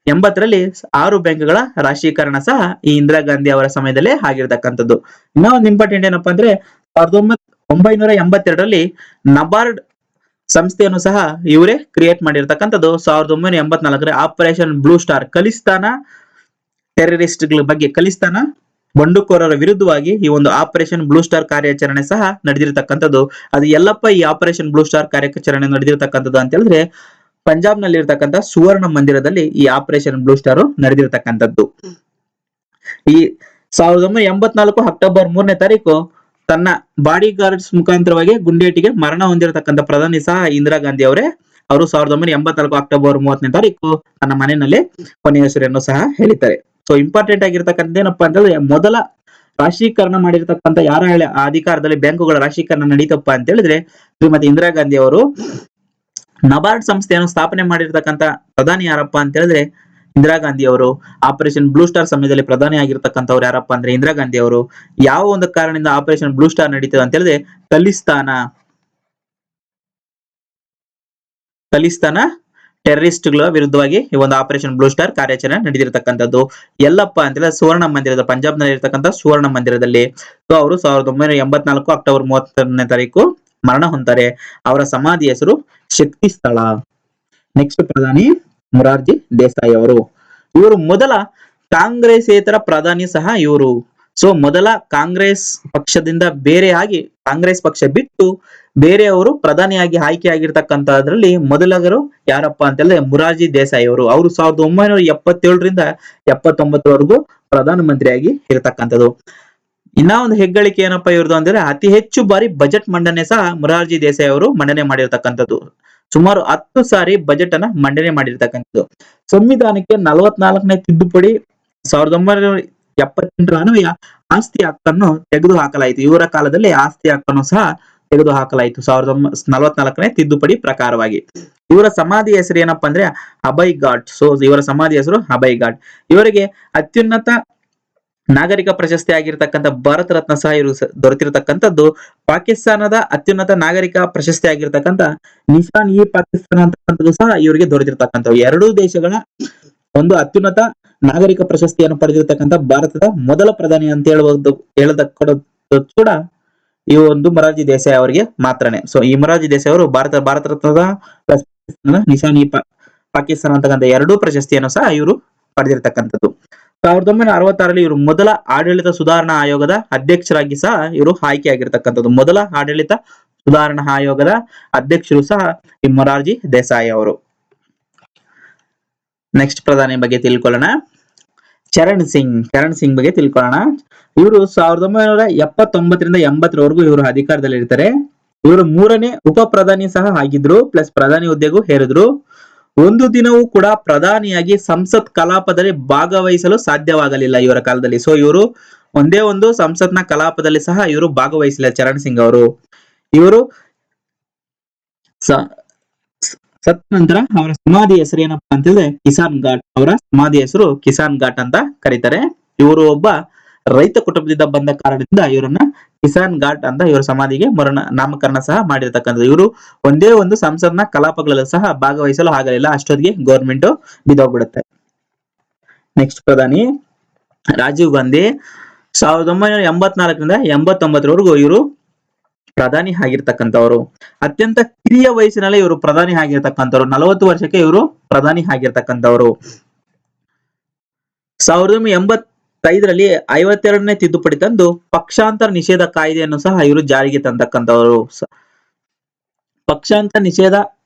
80ರಲ್ಲಿ 6 ಬ್ಯಾಂಕ್ಗಳ ರಾಷ್ಟ್ರೀಕರಣ ಸಹ ಈ ಇಂದಿರಾ ಗಾಂಧಿ ಅವರ ಸಮಯದಲ್ಲೇ ಆಗಿರ್ತಕ್ಕಂಥದ್ದು. ಇನ್ನ ಒಂದು ಇಂಪಾರ್ಟೆಂಟ್ ಏನಪ್ಪಾ ಅಂದ್ರೆ 1982ರಲ್ಲಿ ನಬಾರ್ಡ್ ಸಂಸ್ಥೆಯನ್ನು ಸಹ ಇವರೇ ಕ್ರಿಯೇಟ್ ಮಾಡಿರ್ತಕ್ಕಂಥದ್ದು. 1984ರಲ್ಲಿ ಆಪರೇಷನ್ ಬ್ಲೂ ಸ್ಟಾರ್ ಖಲಿಸ್ತಾನ ಟೆರರಿಸ್ಟ್ಗಳ ಬಗ್ಗೆ, ಖಲಿಸ್ತಾನ ಬಂಡುಕೋರರ ವಿರುದ್ಧವಾಗಿ ಈ ಒಂದು ಆಪರೇಷನ್ ಬ್ಲೂ ಸ್ಟಾರ್ ಕಾರ್ಯಾಚರಣೆ ಸಹ ನಡೆದಿರತಕ್ಕಂಥದ್ದು. ಅದು ಎಲ್ಲಪ್ಪ ಈ ಆಪರೇಷನ್ ಬ್ಲೂ ಸ್ಟಾರ್ ಕಾರ್ಯಾಚರಣೆ ನಡೆದಿರತಕ್ಕಂಥದ್ದು ಅಂತ ಹೇಳಿದ್ರೆ ಪಂಜಾಬ್ ನಲ್ಲಿ ಇರತಕ್ಕಂಥ ಸುವರ್ಣ ಮಂದಿರದಲ್ಲಿ ಈ ಆಪರೇಷನ್ ಬ್ಲೂ ಸ್ಟಾರ್ ನಡೆದಿರತಕ್ಕಂಥದ್ದು. ಈ 1984 ಅಕ್ಟೋಬರ್ 3ನೇ ತಾರೀಕು ತನ್ನ ಬಾಡಿ ಗಾರ್ಡ್ಸ್ ಮುಖಾಂತರವಾಗಿ ಗುಂಡೇಟಿಗೆ ಮರಣ ಹೊಂದಿರತಕ್ಕಂಥ ಪ್ರಧಾನಿ ಸಹ ಇಂದಿರಾ ಗಾಂಧಿ ಅವರೇ. ಅವರು 1984 ಅಕ್ಟೋಬರ್ 30ನೇ ತಾರೀಕು ತನ್ನ ಮನೆಯಲ್ಲಿ ಕೊನೆಯುಸಿರೆಯನ್ನು ಸಹ ಹೇಳಿದ್ದಾರೆ. ಸೊ ಇಂಪಾರ್ಟೆಂಟ್ ಆಗಿರ್ತಕ್ಕಂಥ ಏನಪ್ಪಾ ಅಂತಂದ್ರೆ ಮೊದಲ ರಾಷ್ಟ್ರೀಕರಣ ಮಾಡಿರ್ತಕ್ಕಂಥ ಯಾರ ಅಧಿಕಾರದಲ್ಲಿ ಬ್ಯಾಂಕುಗಳ ರಾಷ್ಟ್ರೀಕರಣ ನಡೀತಪ್ಪ ಅಂತ ಹೇಳಿದ್ರೆ ಶ್ರೀಮತಿ ಇಂದಿರಾ ಗಾಂಧಿ ಅವರು. ನಬಾರ್ಡ್ ಸಂಸ್ಥೆಯನ್ನು ಸ್ಥಾಪನೆ ಮಾಡಿರ್ತಕ್ಕಂಥ ಪ್ರಧಾನಿ ಯಾರಪ್ಪ ಅಂತ ಹೇಳಿದ್ರೆ ಇಂದಿರಾ ಗಾಂಧಿ ಅವರು. ಆಪರೇಷನ್ ಬ್ಲೂ ಸ್ಟಾರ್ ಸಮಯದಲ್ಲಿ ಪ್ರಧಾನಿ ಆಗಿರ್ತಕ್ಕಂಥವ್ರು ಯಾರಪ್ಪ ಅಂದ್ರೆ ಇಂದಿರಾ ಗಾಂಧಿ ಅವರು. ಯಾವ ಒಂದು ಕಾರಣದಿಂದ ಆಪರೇಷನ್ ಬ್ಲೂ ಸ್ಟಾರ್ ನಡೀತದೆ ಅಂತ ಹೇಳಿದ್ರೆ ಖಲಿಸ್ತಾನ ಟೆರರಿಸ್ಟ್ಗಳ ವಿರುದ್ಧವಾಗಿ ಈ ಒಂದು ಆಪರೇಷನ್ ಬ್ಲೂ ಸ್ಟಾರ್ ಕಾರ್ಯಾಚರಣೆ ನಡೆದಿರತಕ್ಕಂಥದ್ದು. ಎಲ್ಲಪ್ಪ ಅಂತ ಹೇಳಿದ್ರೆ ಸುವರ್ಣ ಮಂದಿರದ, ಪಂಜಾಬ್ ನಲ್ಲಿ ಇರತಕ್ಕಂಥ ಸುವರ್ಣ ಮಂದಿರದಲ್ಲಿ. ಸೊ ಅವರು 1984 ಅಕ್ಟೋಬರ್ 31ನೇ ತಾರೀಕು ಮರಣ ಹೊಂತಾರೆ. ಅವರ ಸಮಾಧಿ ಹೆಸರು ಶಕ್ತಿ ಸ್ಥಳ. ನೆಕ್ಸ್ಟ್ ಪ್ರಧಾನಿ ಮೊರಾರ್ಜಿ ದೇಸಾಯಿ ಅವರು. ಇವರು ಮೊದಲ ಕಾಂಗ್ರೆಸ್ಸೇತರ ಪ್ರಧಾನಿ ಸಹ ಇವರು. ಸೊ ಮೊದಲ ಕಾಂಗ್ರೆಸ್ ಪಕ್ಷದಿಂದ ಬೇರೆಯಾಗಿ, ಕಾಂಗ್ರೆಸ್ ಪಕ್ಷ ಬಿಟ್ಟು ಬೇರೆಯವರು ಪ್ರಧಾನಿಯಾಗಿ ಆಯ್ಕೆ ಆಗಿರ್ತಕ್ಕಂಥದ್ರಲ್ಲಿ ಮೊದಲಗರು ಯಾರಪ್ಪ ಅಂತ ಹೇಳಿದ್ರೆ ಮೊರಾರ್ಜಿ ದೇಸಾಯಿ ಅವರು. ಅವರು 1977ರಿಂದ 79ವರೆಗೂ ಪ್ರಧಾನ ಮಂತ್ರಿಯಾಗಿ ಇರತಕ್ಕಂಥದ್ದು. ಇನ್ನ ಒಂದು ಹೆಗ್ಗಳಿಕೆ ಏನಪ್ಪಾ ಇವ್ರದ್ದು ಅಂದ್ರೆ ಅತಿ ಹೆಚ್ಚು ಬಾರಿ ಬಜೆಟ್ ಮಂಡನೆ ಸಹ ಮೊರಾರ್ಜಿ ದೇಸಾಯಿ ಅವರು ಮಂಡನೆ ಮಾಡಿರ್ತಕ್ಕಂಥದ್ದು. ಸುಮಾರು 10 ಸಾರಿ ಬಜೆಟ್ ಅನ್ನ ಮಂಡನೆ ಮಾಡಿರ್ತಕ್ಕಂಥದ್ದು. ಸಂವಿಧಾನಕ್ಕೆ 44ನೇ ತಿದ್ದುಪಡಿ 1978ರ ಅನ್ವಯ ಆಸ್ತಿ ಹಕ್ಕನ್ನು ತೆಗೆದು ಹಾಕಲಾಯಿತು. ಇವರ ಕಾಲದಲ್ಲಿ ಆಸ್ತಿ ಹಕ್ಕನ್ನು ಸಹ ತೆಗೆದು ಹಾಕಲಾಯಿತು 1944ನೇ ತಿದ್ದುಪಡಿ ಪ್ರಕಾರವಾಗಿ. ಇವರ ಸಮಾಧಿ ಹೆಸರು ಏನಪ್ಪಾ ಅಂದ್ರೆ ಅಭಯ್ ಘಾಟ್. ಸೊ ಇವರ ಸಮಾಧಿ ಹೆಸರು ಅಭಯ್ ಘಾಟ್. ಇವರಿಗೆ ಅತ್ಯುನ್ನತ ನಾಗರಿಕ ಪ್ರಶಸ್ತಿ ಆಗಿರ್ತಕ್ಕಂಥ ಭಾರತ ರತ್ನ ಸಹ ಇವರು ದೊರೆತಿರತಕ್ಕಂಥದ್ದು. ಪಾಕಿಸ್ತಾನದ ಅತ್ಯುನ್ನತ ನಾಗರಿಕ ಪ್ರಶಸ್ತಿ ಆಗಿರ್ತಕ್ಕಂಥ ನಿಶಾನ್ ಇ ಪಾಕಿಸ್ತಾನ ಅಂತಕ್ಕಂಥದ್ದು ಸಹ ಇವರಿಗೆ ದೊರೆತಿರ್ತಕ್ಕಂಥವು. ಎರಡೂ ದೇಶಗಳ ಒಂದು ಅತ್ಯುನ್ನತ ನಾಗರಿಕ ಪ್ರಶಸ್ತಿಯನ್ನು ಪಡೆದಿರತಕ್ಕಂಥ ಭಾರತದ ಮೊದಲ ಪ್ರಧಾನಿ ಅಂತ ಹೇಳದ ಕೂಡ ಈ ಒಂದು ಮೊರಾರ್ಜಿ ದೇಸಾಯಿ ಅವರಿಗೆ ಮಾತ್ರನೇ. ಸೊ ಈ ಮೊರಾರ್ಜಿ ದೇಸಾಯಿ ಅವರು ಭಾರತ ರತ್ನದ ನಿಶಾನ್ ಇ ಪಾಕಿಸ್ತಾನ ಅಂತಕ್ಕಂಥ ಎರಡೂ ಪ್ರಶಸ್ತಿಯನ್ನು ಸಹ ಇವರು ಪಡೆದಿರತಕ್ಕಂಥದ್ದು. 1966ರಲ್ಲಿ ಇವರು ಮೊದಲ ಆಡಳಿತ ಸುಧಾರಣಾ ಆಯೋಗದ ಅಧ್ಯಕ್ಷರಾಗಿ ಸಹ ಇವರು ಆಯ್ಕೆ ಆಗಿರ್ತಕ್ಕಂಥದ್ದು. ಮೊದಲ ಆಡಳಿತ ಸುಧಾರಣಾ ಆಯೋಗದ ಅಧ್ಯಕ್ಷರು ಸಹ ಈ ಮೊರಾರ್ಜಿ ದೇಸಾಯಿ ಅವರು. ನೆಕ್ಸ್ಟ್ ಪ್ರಧಾನಿ ಬಗ್ಗೆ ತಿಳ್ಕೊಳ್ಳೋಣ. ಚರಣ್ ಸಿಂಗ್ ಬಗ್ಗೆ ತಿಳ್ಕೊಳ್ಳೋಣ. ಇವರು 1979ರಿಂದ 80ರವರೆಗೂ ಇವರು ಅಧಿಕಾರದಲ್ಲಿ ಇರ್ತಾರೆ. ಇವರು 3ನೇ ಉಪ ಪ್ರಧಾನಿ ಸಹ ಆಗಿದ್ರು, ಪ್ಲಸ್ ಪ್ರಧಾನಿ ಹುದ್ದೆಗೂ ಹೇರಿದ್ರು. ಒಂದು ದಿನವೂ ಕೂಡ ಪ್ರಧಾನಿಯಾಗಿ ಸಂಸತ್ ಕಲಾಪದಲ್ಲಿ ಭಾಗವಹಿಸಲು ಸಾಧ್ಯವಾಗಲಿಲ್ಲ ಇವರ ಕಾಲದಲ್ಲಿ. ಸೊ ಇವರು ಒಂದೇ ಒಂದು ಸಂಸತ್ನ ಕಲಾಪದಲ್ಲಿ ಸಹ ಇವರು ಭಾಗವಹಿಸಿಲ್ಲ ಚರಣ್ ಸಿಂಗ್ ಅವರು. ಇವರು ಸತ್ತ ನಂತರ ಅವರ ಸಮಾಧಿ ಹೆಸರು ಏನಪ್ಪಾ ಅಂತಂದ್ರೆ ಕಿಸಾನ್ ಘಾಟ್. ಅವರ ಸಮಾಧಿ ಹೆಸರು ಕಿಸಾನ್ ಘಾಟ್ ಅಂತ ಕರೀತಾರೆ. ಇವರು ಒಬ್ಬ ರೈತ ಕುಟುಂಬದಿಂದ ಬಂದ ಕಾರಣದಿಂದ ಇವರನ್ನ ಕಿಸಾನ್ ಘಾಟ್ ಅಂತ ಇವರ ಸಮಾಧಿಗೆ ನಾಮಕರಣ ಸಹ ಮಾಡಿರ್ತಕ್ಕಂಥದ್ದು. ಇವರು ಒಂದೇ ಒಂದು ಸಂಸತ್ನ ಕಲಾಪಗಳಲ್ಲೂ ಸಹ ಭಾಗವಹಿಸಲು ಆಗಲಿಲ್ಲ. ಅಷ್ಟೊತ್ತಿಗೆ ಗೌರ್ಮೆಂಟ್ ಬಿದ್ದೋಗ್ಬಿಡುತ್ತೆ. ನೆಕ್ಸ್ಟ್ ಪ್ರಧಾನಿ ರಾಜೀವ್ ಗಾಂಧಿ. 1984ರಿಂದ 89ರವರೆಗೂ ಇವರು ಪ್ರಧಾನಿ ಆಗಿರ್ತಕ್ಕಂಥವ್ರು. ಅತ್ಯಂತ ಕಿರಿಯ ವಯಸ್ಸಿನಲ್ಲಿ ಇವರು ಪ್ರಧಾನಿ ಆಗಿರ್ತಕ್ಕಂಥವ್ರು. 40 ವರ್ಷಕ್ಕೆ ಇವರು ಪ್ರಧಾನಿ ಆಗಿರ್ತಕ್ಕಂಥವ್ರು. 1985ರಲ್ಲಿ 52ನೇ ತಿದ್ದುಪಡಿ ತಂದು ಪಕ್ಷಾಂತರ ನಿಷೇಧ ಕಾಯ್ದೆಯನ್ನು ಸಹ ಇವರು ಜಾರಿಗೆ ತಂದಕ್ಕಂಥವ್ರು. ಪಕ್ಷಾಂತರ ನಿಷೇಧ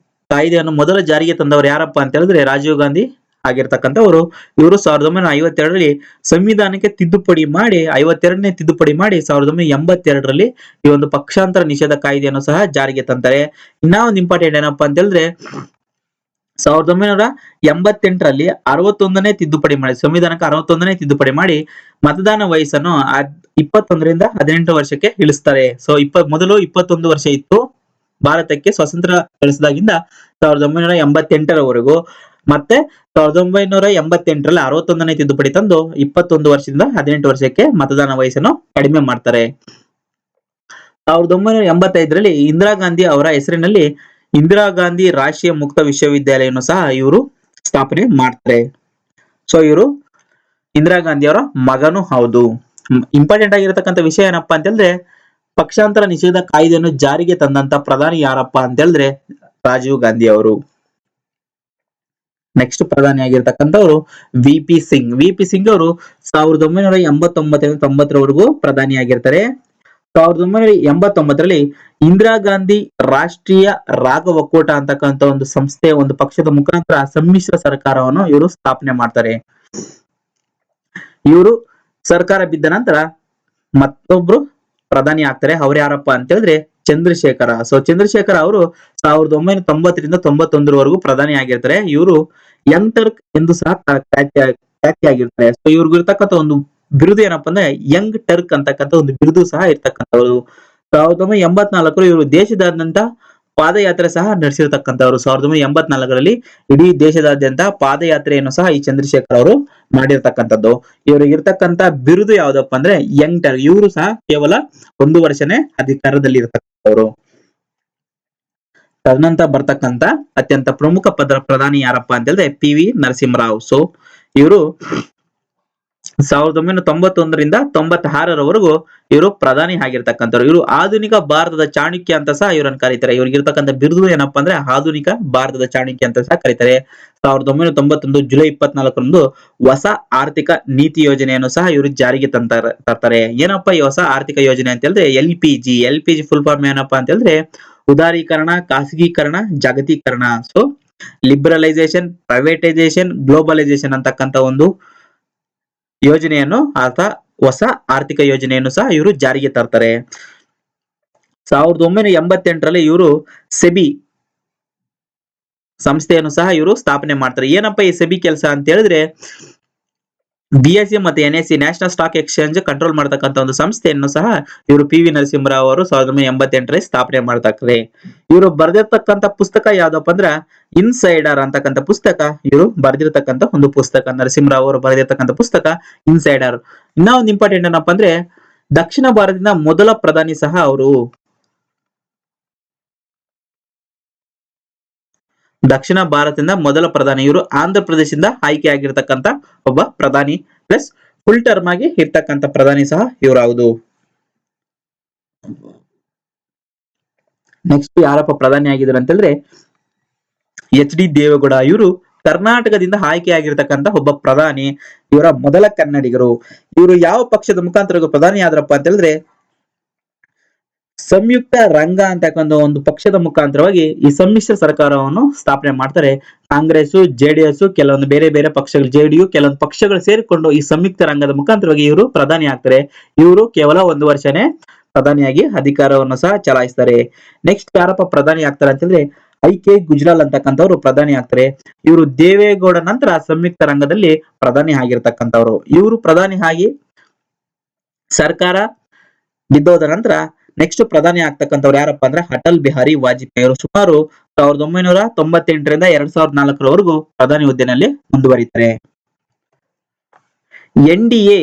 ಕಾಯ್ದೆಯನ್ನು ಮೊದಲ ಜಾರಿಗೆ ತಂದವರು ಯಾರಪ್ಪ ಅಂತ ಹೇಳಿದ್ರೆ ರಾಜೀವ್ ಗಾಂಧಿ ಆಗಿರ್ತಕ್ಕಂಥವ್ರು. ಇವರು 1952ರಲ್ಲಿ ಸಂವಿಧಾನಕ್ಕೆ ತಿದ್ದುಪಡಿ ಮಾಡಿ 52ನೇ ತಿದ್ದುಪಡಿ ಮಾಡಿ 1982ರಲ್ಲಿ ಈ ಒಂದು ಪಕ್ಷಾಂತರ ನಿಷೇಧ ಕಾಯ್ದೆಯನ್ನು ಸಹ ಜಾರಿಗೆ ತಂತಾರೆ. ಇನ್ನ ಒಂದು ಇಂಪಾರ್ಟೆಂಟ್ ಏನಪ್ಪಾ ಅಂತ ಹೇಳಿದ್ರೆ 1988ರಲ್ಲಿ 61ನೇ ತಿದ್ದುಪಡಿ ಮಾಡಿ, ಸಂವಿಧಾನಕ್ಕೆ 61ನೇ ತಿದ್ದುಪಡಿ ಮಾಡಿ ಮತದಾನ ವಯಸ್ಸನ್ನು 21ರಿಂದ 18 ವರ್ಷಕ್ಕೆ ಇಳಿಸ್ತಾರೆ. ಸೊ ಮೊದಲು 21 ವರ್ಷ ಇತ್ತು ಭಾರತಕ್ಕೆ ಸ್ವಾತಂತ್ರ್ಯ ಗಳಿಸಿದಾಗಿಂದ 1988ರವರೆಗೂ. ಮತ್ತೆ 1988ರಲ್ಲಿ 61ನೇ ತಿದ್ದುಪಡಿ ತಂದು 21 ವರ್ಷದಿಂದ 18 ವರ್ಷಕ್ಕೆ ಮತದಾನ ವಯಸ್ಸನ್ನು ಕಡಿಮೆ ಮಾಡ್ತಾರೆ. 1985ರಲ್ಲಿ ಇಂದಿರಾ ಗಾಂಧಿ ಅವರ ಹೆಸರಿನಲ್ಲಿ ಇಂದಿರಾ ಗಾಂಧಿ ರಾಷ್ಟ್ರೀಯ ಮುಕ್ತ ವಿಶ್ವವಿದ್ಯಾಲಯವನ್ನು ಸಹ ಇವರು ಸ್ಥಾಪನೆ ಮಾಡ್ತಾರೆ. ಸೊ ಇವರು ಇಂದಿರಾ ಗಾಂಧಿ ಅವರ ಮಗನೂ ಹೌದು. ಇಂಪಾರ್ಟೆಂಟ್ ಆಗಿರತಕ್ಕಂಥ ವಿಷಯ ಏನಪ್ಪಾ ಅಂತ ಹೇಳಿದ್ರೆ, ಪಕ್ಷಾಂತರ ನಿಷೇಧ ಕಾಯ್ದೆಯನ್ನು ಜಾರಿಗೆ ತಂದಂತ ಪ್ರಧಾನಿ ಯಾರಪ್ಪ ಅಂತ ಹೇಳಿದ್ರೆ ರಾಜೀವ್ ಗಾಂಧಿ ಅವರು. ನೆಕ್ಸ್ಟ್ ಪ್ರಧಾನಿ ಆಗಿರ್ತಕ್ಕಂಥವ್ರು ವಿ ಪಿ ಸಿಂಗ್ ಅವರು 1989 90ರವರೆಗೂ ಪ್ರಧಾನಿ ಆಗಿರ್ತಾರೆ. 1989ರಲ್ಲಿ ಇಂದಿರಾ ಗಾಂಧಿ ರಾಷ್ಟ್ರೀಯ ರಾಗ ಒಕ್ಕೂಟ ಅಂತಕ್ಕಂಥ ಒಂದು ಸಂಸ್ಥೆಯ ಒಂದು ಪಕ್ಷದ ಮುಖಾಂತರ ಸಮ್ಮಿಶ್ರ ಸರ್ಕಾರವನ್ನು ಇವರು ಸ್ಥಾಪನೆ ಮಾಡ್ತಾರೆ. ಇವರು ಸರ್ಕಾರ ಬಿದ್ದ ನಂತರ ಮತ್ತೊಬ್ರು ಪ್ರಧಾನಿ ಆಗ್ತಾರೆ. ಅವ್ರು ಯಾರಪ್ಪ ಅಂತ ಹೇಳಿದ್ರೆ ಚಂದ್ರಶೇಖರ. ಸೊ ಚಂದ್ರಶೇಖರ ಅವರು 1990ರಿಂದ 91ರವರೆಗೂ ಪ್ರಧಾನಿ ಆಗಿರ್ತಾರೆ. ಇವರು ಯಂಗ್ ಟರ್ಕ್ ಎಂದು ಸಹ ಖ್ಯಾತಿಯಾಗಿರ್ತಾರೆ. ಸೊ ಇವ್ರಿಗೆ ಇರ್ತಕ್ಕಂಥ ಒಂದು ಬಿರುದು ಏನಪ್ಪಾ ಅಂದ್ರೆ ಯಂಗ್ ಟರ್ಕ್ ಅಂತಕ್ಕಂಥ ಒಂದು ಬಿರುದು ಸಹ ಇರ್ತಕ್ಕಂಥವ್ರು. 1984 ಇವರು ದೇಶದಾದ್ಯಂತ ಪಾದಯಾತ್ರೆ ಸಹ ನಡೆಸಿರ್ತಕ್ಕಂಥವ್ರು. 1984ರಲ್ಲಿ ಇಡೀ ದೇಶದಾದ್ಯಂತ ಪಾದಯಾತ್ರೆಯನ್ನು ಸಹ ಈ ಚಂದ್ರಶೇಖರ್ ಅವರು ಮಾಡಿರ್ತಕ್ಕಂಥದ್ದು. ಇವರಿಗೆ ಇರ್ತಕ್ಕಂಥ ಬಿರುದು ಯಾವ್ದಪ್ಪ ಅಂದ್ರೆ ಯಂಗ್ ಟರ್ಕ್. ಇವರು ಸಹ ಕೇವಲ 1 ವರ್ಷನೇ ಅಧಿಕಾರದಲ್ಲಿ ಇರ್ತಕ್ಕಂಥವ್ರು. ತದನಂತರ ಬರ್ತಕ್ಕಂಥ ಅತ್ಯಂತ ಪ್ರಮುಖ ಪ್ರಧಾನಿ ಯಾರಪ್ಪ ಅಂತ ಹೇಳಿದ್ರೆ ಪಿ.ವಿ. ನರಸಿಂಹರಾವ್. ಸೊ ಇವರು 1991ರಿಂದ 96ರವರೆಗೂ ಇವರು ಪ್ರಧಾನಿ ಆಗಿರ್ತಕ್ಕಂಥವ್ರು. ಇವರು ಆಧುನಿಕ ಭಾರತದ ಚಾಣಕ್ಯ ಅಂತ ಸಹ ಇವರನ್ನು ಕರೀತಾರೆ. ಇವ್ರಿಗಿರ್ತಕ್ಕಂಥ ಬಿರುದು ಏನಪ್ಪಾ ಅಂದ್ರೆ ಆಧುನಿಕ ಭಾರತದ ಚಾಣಕ್ಯ ಅಂತ ಸಹ ಕರೀತಾರೆ. 1991 ಜುಲೈ 24ರಂದು ಹೊಸ ಆರ್ಥಿಕ ನೀತಿ ಯೋಜನೆಯನ್ನು ಸಹ ಇವರು ಜಾರಿಗೆ ತರ್ತಾರೆ. ಏನಪ್ಪಾ ಈ ಹೊಸ ಆರ್ಥಿಕ ಯೋಜನೆ ಅಂತ ಹೇಳಿದ್ರೆ L P G full form ಏನಪ್ಪಾ ಅಂತ ಹೇಳಿದ್ರೆ ಉದಾರೀಕರಣ, ಖಾಸಗೀಕರಣ, ಜಾಗತೀಕರಣ. ಸೊ ಲಿಬರಲೈಸೇಷನ್, ಪ್ರೈವೇಟೈಸೇಷನ್, ಗ್ಲೋಬಲೈಸೇಷನ್ ಅಂತಕ್ಕಂಥ ಒಂದು ಯೋಜನೆಯನ್ನು ಹೊಸ ಆರ್ಥಿಕ ಯೋಜನೆಯನ್ನು ಸಹ ಇವರು ಜಾರಿಗೆ ತರ್ತಾರೆ. 1988ರಲ್ಲಿ ಇವರು ಸೆಬಿ ಸಂಸ್ಥೆಯನ್ನು ಸಹ ಇವರು ಸ್ಥಾಪನೆ ಮಾಡ್ತಾರೆ. ಏನಪ್ಪಾ ಈ ಸೆಬಿ ಕೆಲಸ ಅಂತ ಹೇಳಿದ್ರೆ BSE ಮತ್ತೆ NSE national stock exchange control ಮಾಡತಕ್ಕಂಥ ಒಂದು ಸಂಸ್ಥೆಯನ್ನು ಸಹ ಇವರು ಪಿ.ವಿ. ನರಸಿಂಹರಾವ್ ಅವರು 1988ರಲ್ಲಿ ಸ್ಥಾಪನೆ ಮಾಡ್ತಾರೆ. ಇವರು ಬರೆದಿರ್ತಕ್ಕಂಥ ಪುಸ್ತಕ ಯಾವ್ದಪ್ಪ ಅಂದ್ರ ಇನ್ಸೈಡರ್ ಅಂತಕ್ಕಂಥ ಪುಸ್ತಕ ಇವರು ಬರೆದಿರ್ತಕ್ಕಂಥ ಒಂದು ಪುಸ್ತಕ. ನರಸಿಂಹರಾವ್ ಅವರು ಬರೆದಿರ್ತಕ್ಕಂಥ ಪುಸ್ತಕ ಇನ್ಸೈಡರ್. ಇನ್ನ ಒಂದು ಇಂಪಾರ್ಟೆಂಟ್ ಏನಪ್ಪಾ ಅಂದ್ರೆ ದಕ್ಷಿಣ ಭಾರತದ ಮೊದಲ ಪ್ರಧಾನಿ ಸಹ ಅವರು. ದಕ್ಷಿಣ ಭಾರತದಿಂದ ಮೊದಲ ಪ್ರಧಾನಿ ಇವರು ಆಂಧ್ರ ಪ್ರದೇಶದಿಂದ ಆಯ್ಕೆ ಆಗಿರ್ತಕ್ಕಂಥ ಒಬ್ಬ ಪ್ರಧಾನಿ ಪ್ಲಸ್ ಫುಲ್ ಟರ್ಮ್ ಆಗಿ ಇರ್ತಕ್ಕಂಥ ಪ್ರಧಾನಿ ಸಹ ಇವರಾವುದು. ನೆಕ್ಸ್ಟ್ ಯಾರಪ್ಪ ಪ್ರಧಾನಿ ಆಗಿದ್ರು ಅಂತಂದ್ರೆ HD ದೇವೇಗೌಡ. ಇವರು ಕರ್ನಾಟಕದಿಂದ ಆಯ್ಕೆ ಆಗಿರ್ತಕ್ಕಂಥ ಒಬ್ಬ ಪ್ರಧಾನಿ. ಇವರ ಮೊದಲ ಕನ್ನಡಿಗರು. ಇವರು ಯಾವ ಪಕ್ಷದ ಮುಖಾಂತರ ಪ್ರಧಾನಿ ಆದ್ರಪ್ಪ ಅಂತ ಹೇಳಿದ್ರೆ ಸಂಯುಕ್ತ ರಂಗ ಅಂತಕ್ಕಂಥ ಒಂದು ಪಕ್ಷದ ಮುಖಾಂತರವಾಗಿ ಈ ಸಮ್ಮಿಶ್ರ ಸರ್ಕಾರವನ್ನು ಸ್ಥಾಪನೆ ಮಾಡ್ತಾರೆ. ಕಾಂಗ್ರೆಸ್, JDS, ಕೆಲವೊಂದು ಬೇರೆ ಬೇರೆ ಪಕ್ಷಗಳು, JDU ಕೆಲವೊಂದು ಪಕ್ಷಗಳು ಸೇರಿಕೊಂಡು ಈ ಸಂಯುಕ್ತ ರಂಗದ ಮುಖಾಂತರವಾಗಿ ಇವರು ಪ್ರಧಾನಿ ಆಗ್ತಾರೆ. ಇವರು ಕೇವಲ 1 ವರ್ಷನೇ ಪ್ರಧಾನಿಯಾಗಿ ಅಧಿಕಾರವನ್ನು ಸಹ ಚಲಾಯಿಸ್ತಾರೆ. ನೆಕ್ಸ್ಟ್ ಯಾರಪ್ಪ ಪ್ರಧಾನಿ ಆಗ್ತಾರೆ ಅಂತಂದ್ರೆ IK ಗುಜ್ರಾಲ್ ಅಂತಕ್ಕಂಥವ್ರು ಪ್ರಧಾನಿ ಆಗ್ತಾರೆ. ಇವರು ದೇವೇಗೌಡ ನಂತರ ಸಂಯುಕ್ತ ರಂಗದಲ್ಲಿ ಪ್ರಧಾನಿ ಆಗಿರ್ತಕ್ಕಂಥವ್ರು. ಇವರು ಪ್ರಧಾನಿ ಆಗಿ ಸರ್ಕಾರ ಬಿದ್ದೋದ ನಂತರ ನೆಕ್ಸ್ಟ್ ಪ್ರಧಾನಿ ಆಗ್ತಕ್ಕಂಥವ್ರು ಯಾರಪ್ಪ ಅಂದ್ರೆ ಅಟಲ್ ಬಿಹಾರಿ ವಾಜಪೇಯಿ ಅವರು. ಸುಮಾರು 1998ರಿಂದ 2004ರವರೆಗೂ ಪ್ರಧಾನಿ ಹುದ್ದೆನಲ್ಲಿ ಮುಂದುವರಿತಾರೆ. NDA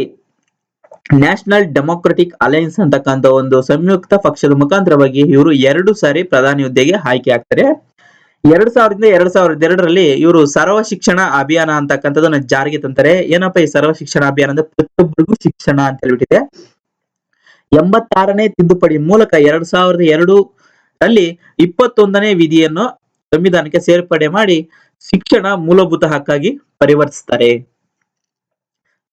ನ್ಯಾಷನಲ್ ಡೆಮೊಕ್ರೆಟಿಕ್ ಅಲೈನ್ಸ್ ಅಂತಕ್ಕಂಥ ಒಂದು ಸಂಯುಕ್ತ ಪಕ್ಷದ ಮುಖಾಂತರವಾಗಿ ಇವರು 2 ಸಾರಿ ಪ್ರಧಾನಿ ಹುದ್ದೆಗೆ ಆಯ್ಕೆ ಆಗ್ತಾರೆ. 2000ರಿಂದ 2002ರಲ್ಲಿ ಇವರು ಸರ್ವ ಶಿಕ್ಷಣ ಅಭಿಯಾನ ಅಂತಕ್ಕಂಥದನ್ನ ಜಾರಿಗೆ ತಂತಾರೆ. ಏನಪ್ಪಾ ಈ ಸರ್ವ ಶಿಕ್ಷಣ ಅಭಿಯಾನ ಅಂದ್ರೆ ಪ್ರತಿಯೊಬ್ಬರಿಗೂ ಶಿಕ್ಷಣ ಅಂತ ಹೇಳ್ಬಿಟ್ಟಿದೆ. 86ನೇ ತಿದ್ದುಪಡಿ ಮೂಲಕ 2002ರಲ್ಲಿ 21ನೇ ವಿಧಿಯನ್ನು ಸಂವಿಧಾನಕ್ಕೆ ಸೇರ್ಪಡೆ ಮಾಡಿ ಶಿಕ್ಷಣ ಮೂಲಭೂತ ಹಕ್ಕಾಗಿ ಪರಿವರ್ತಿಸ್ತಾರೆ.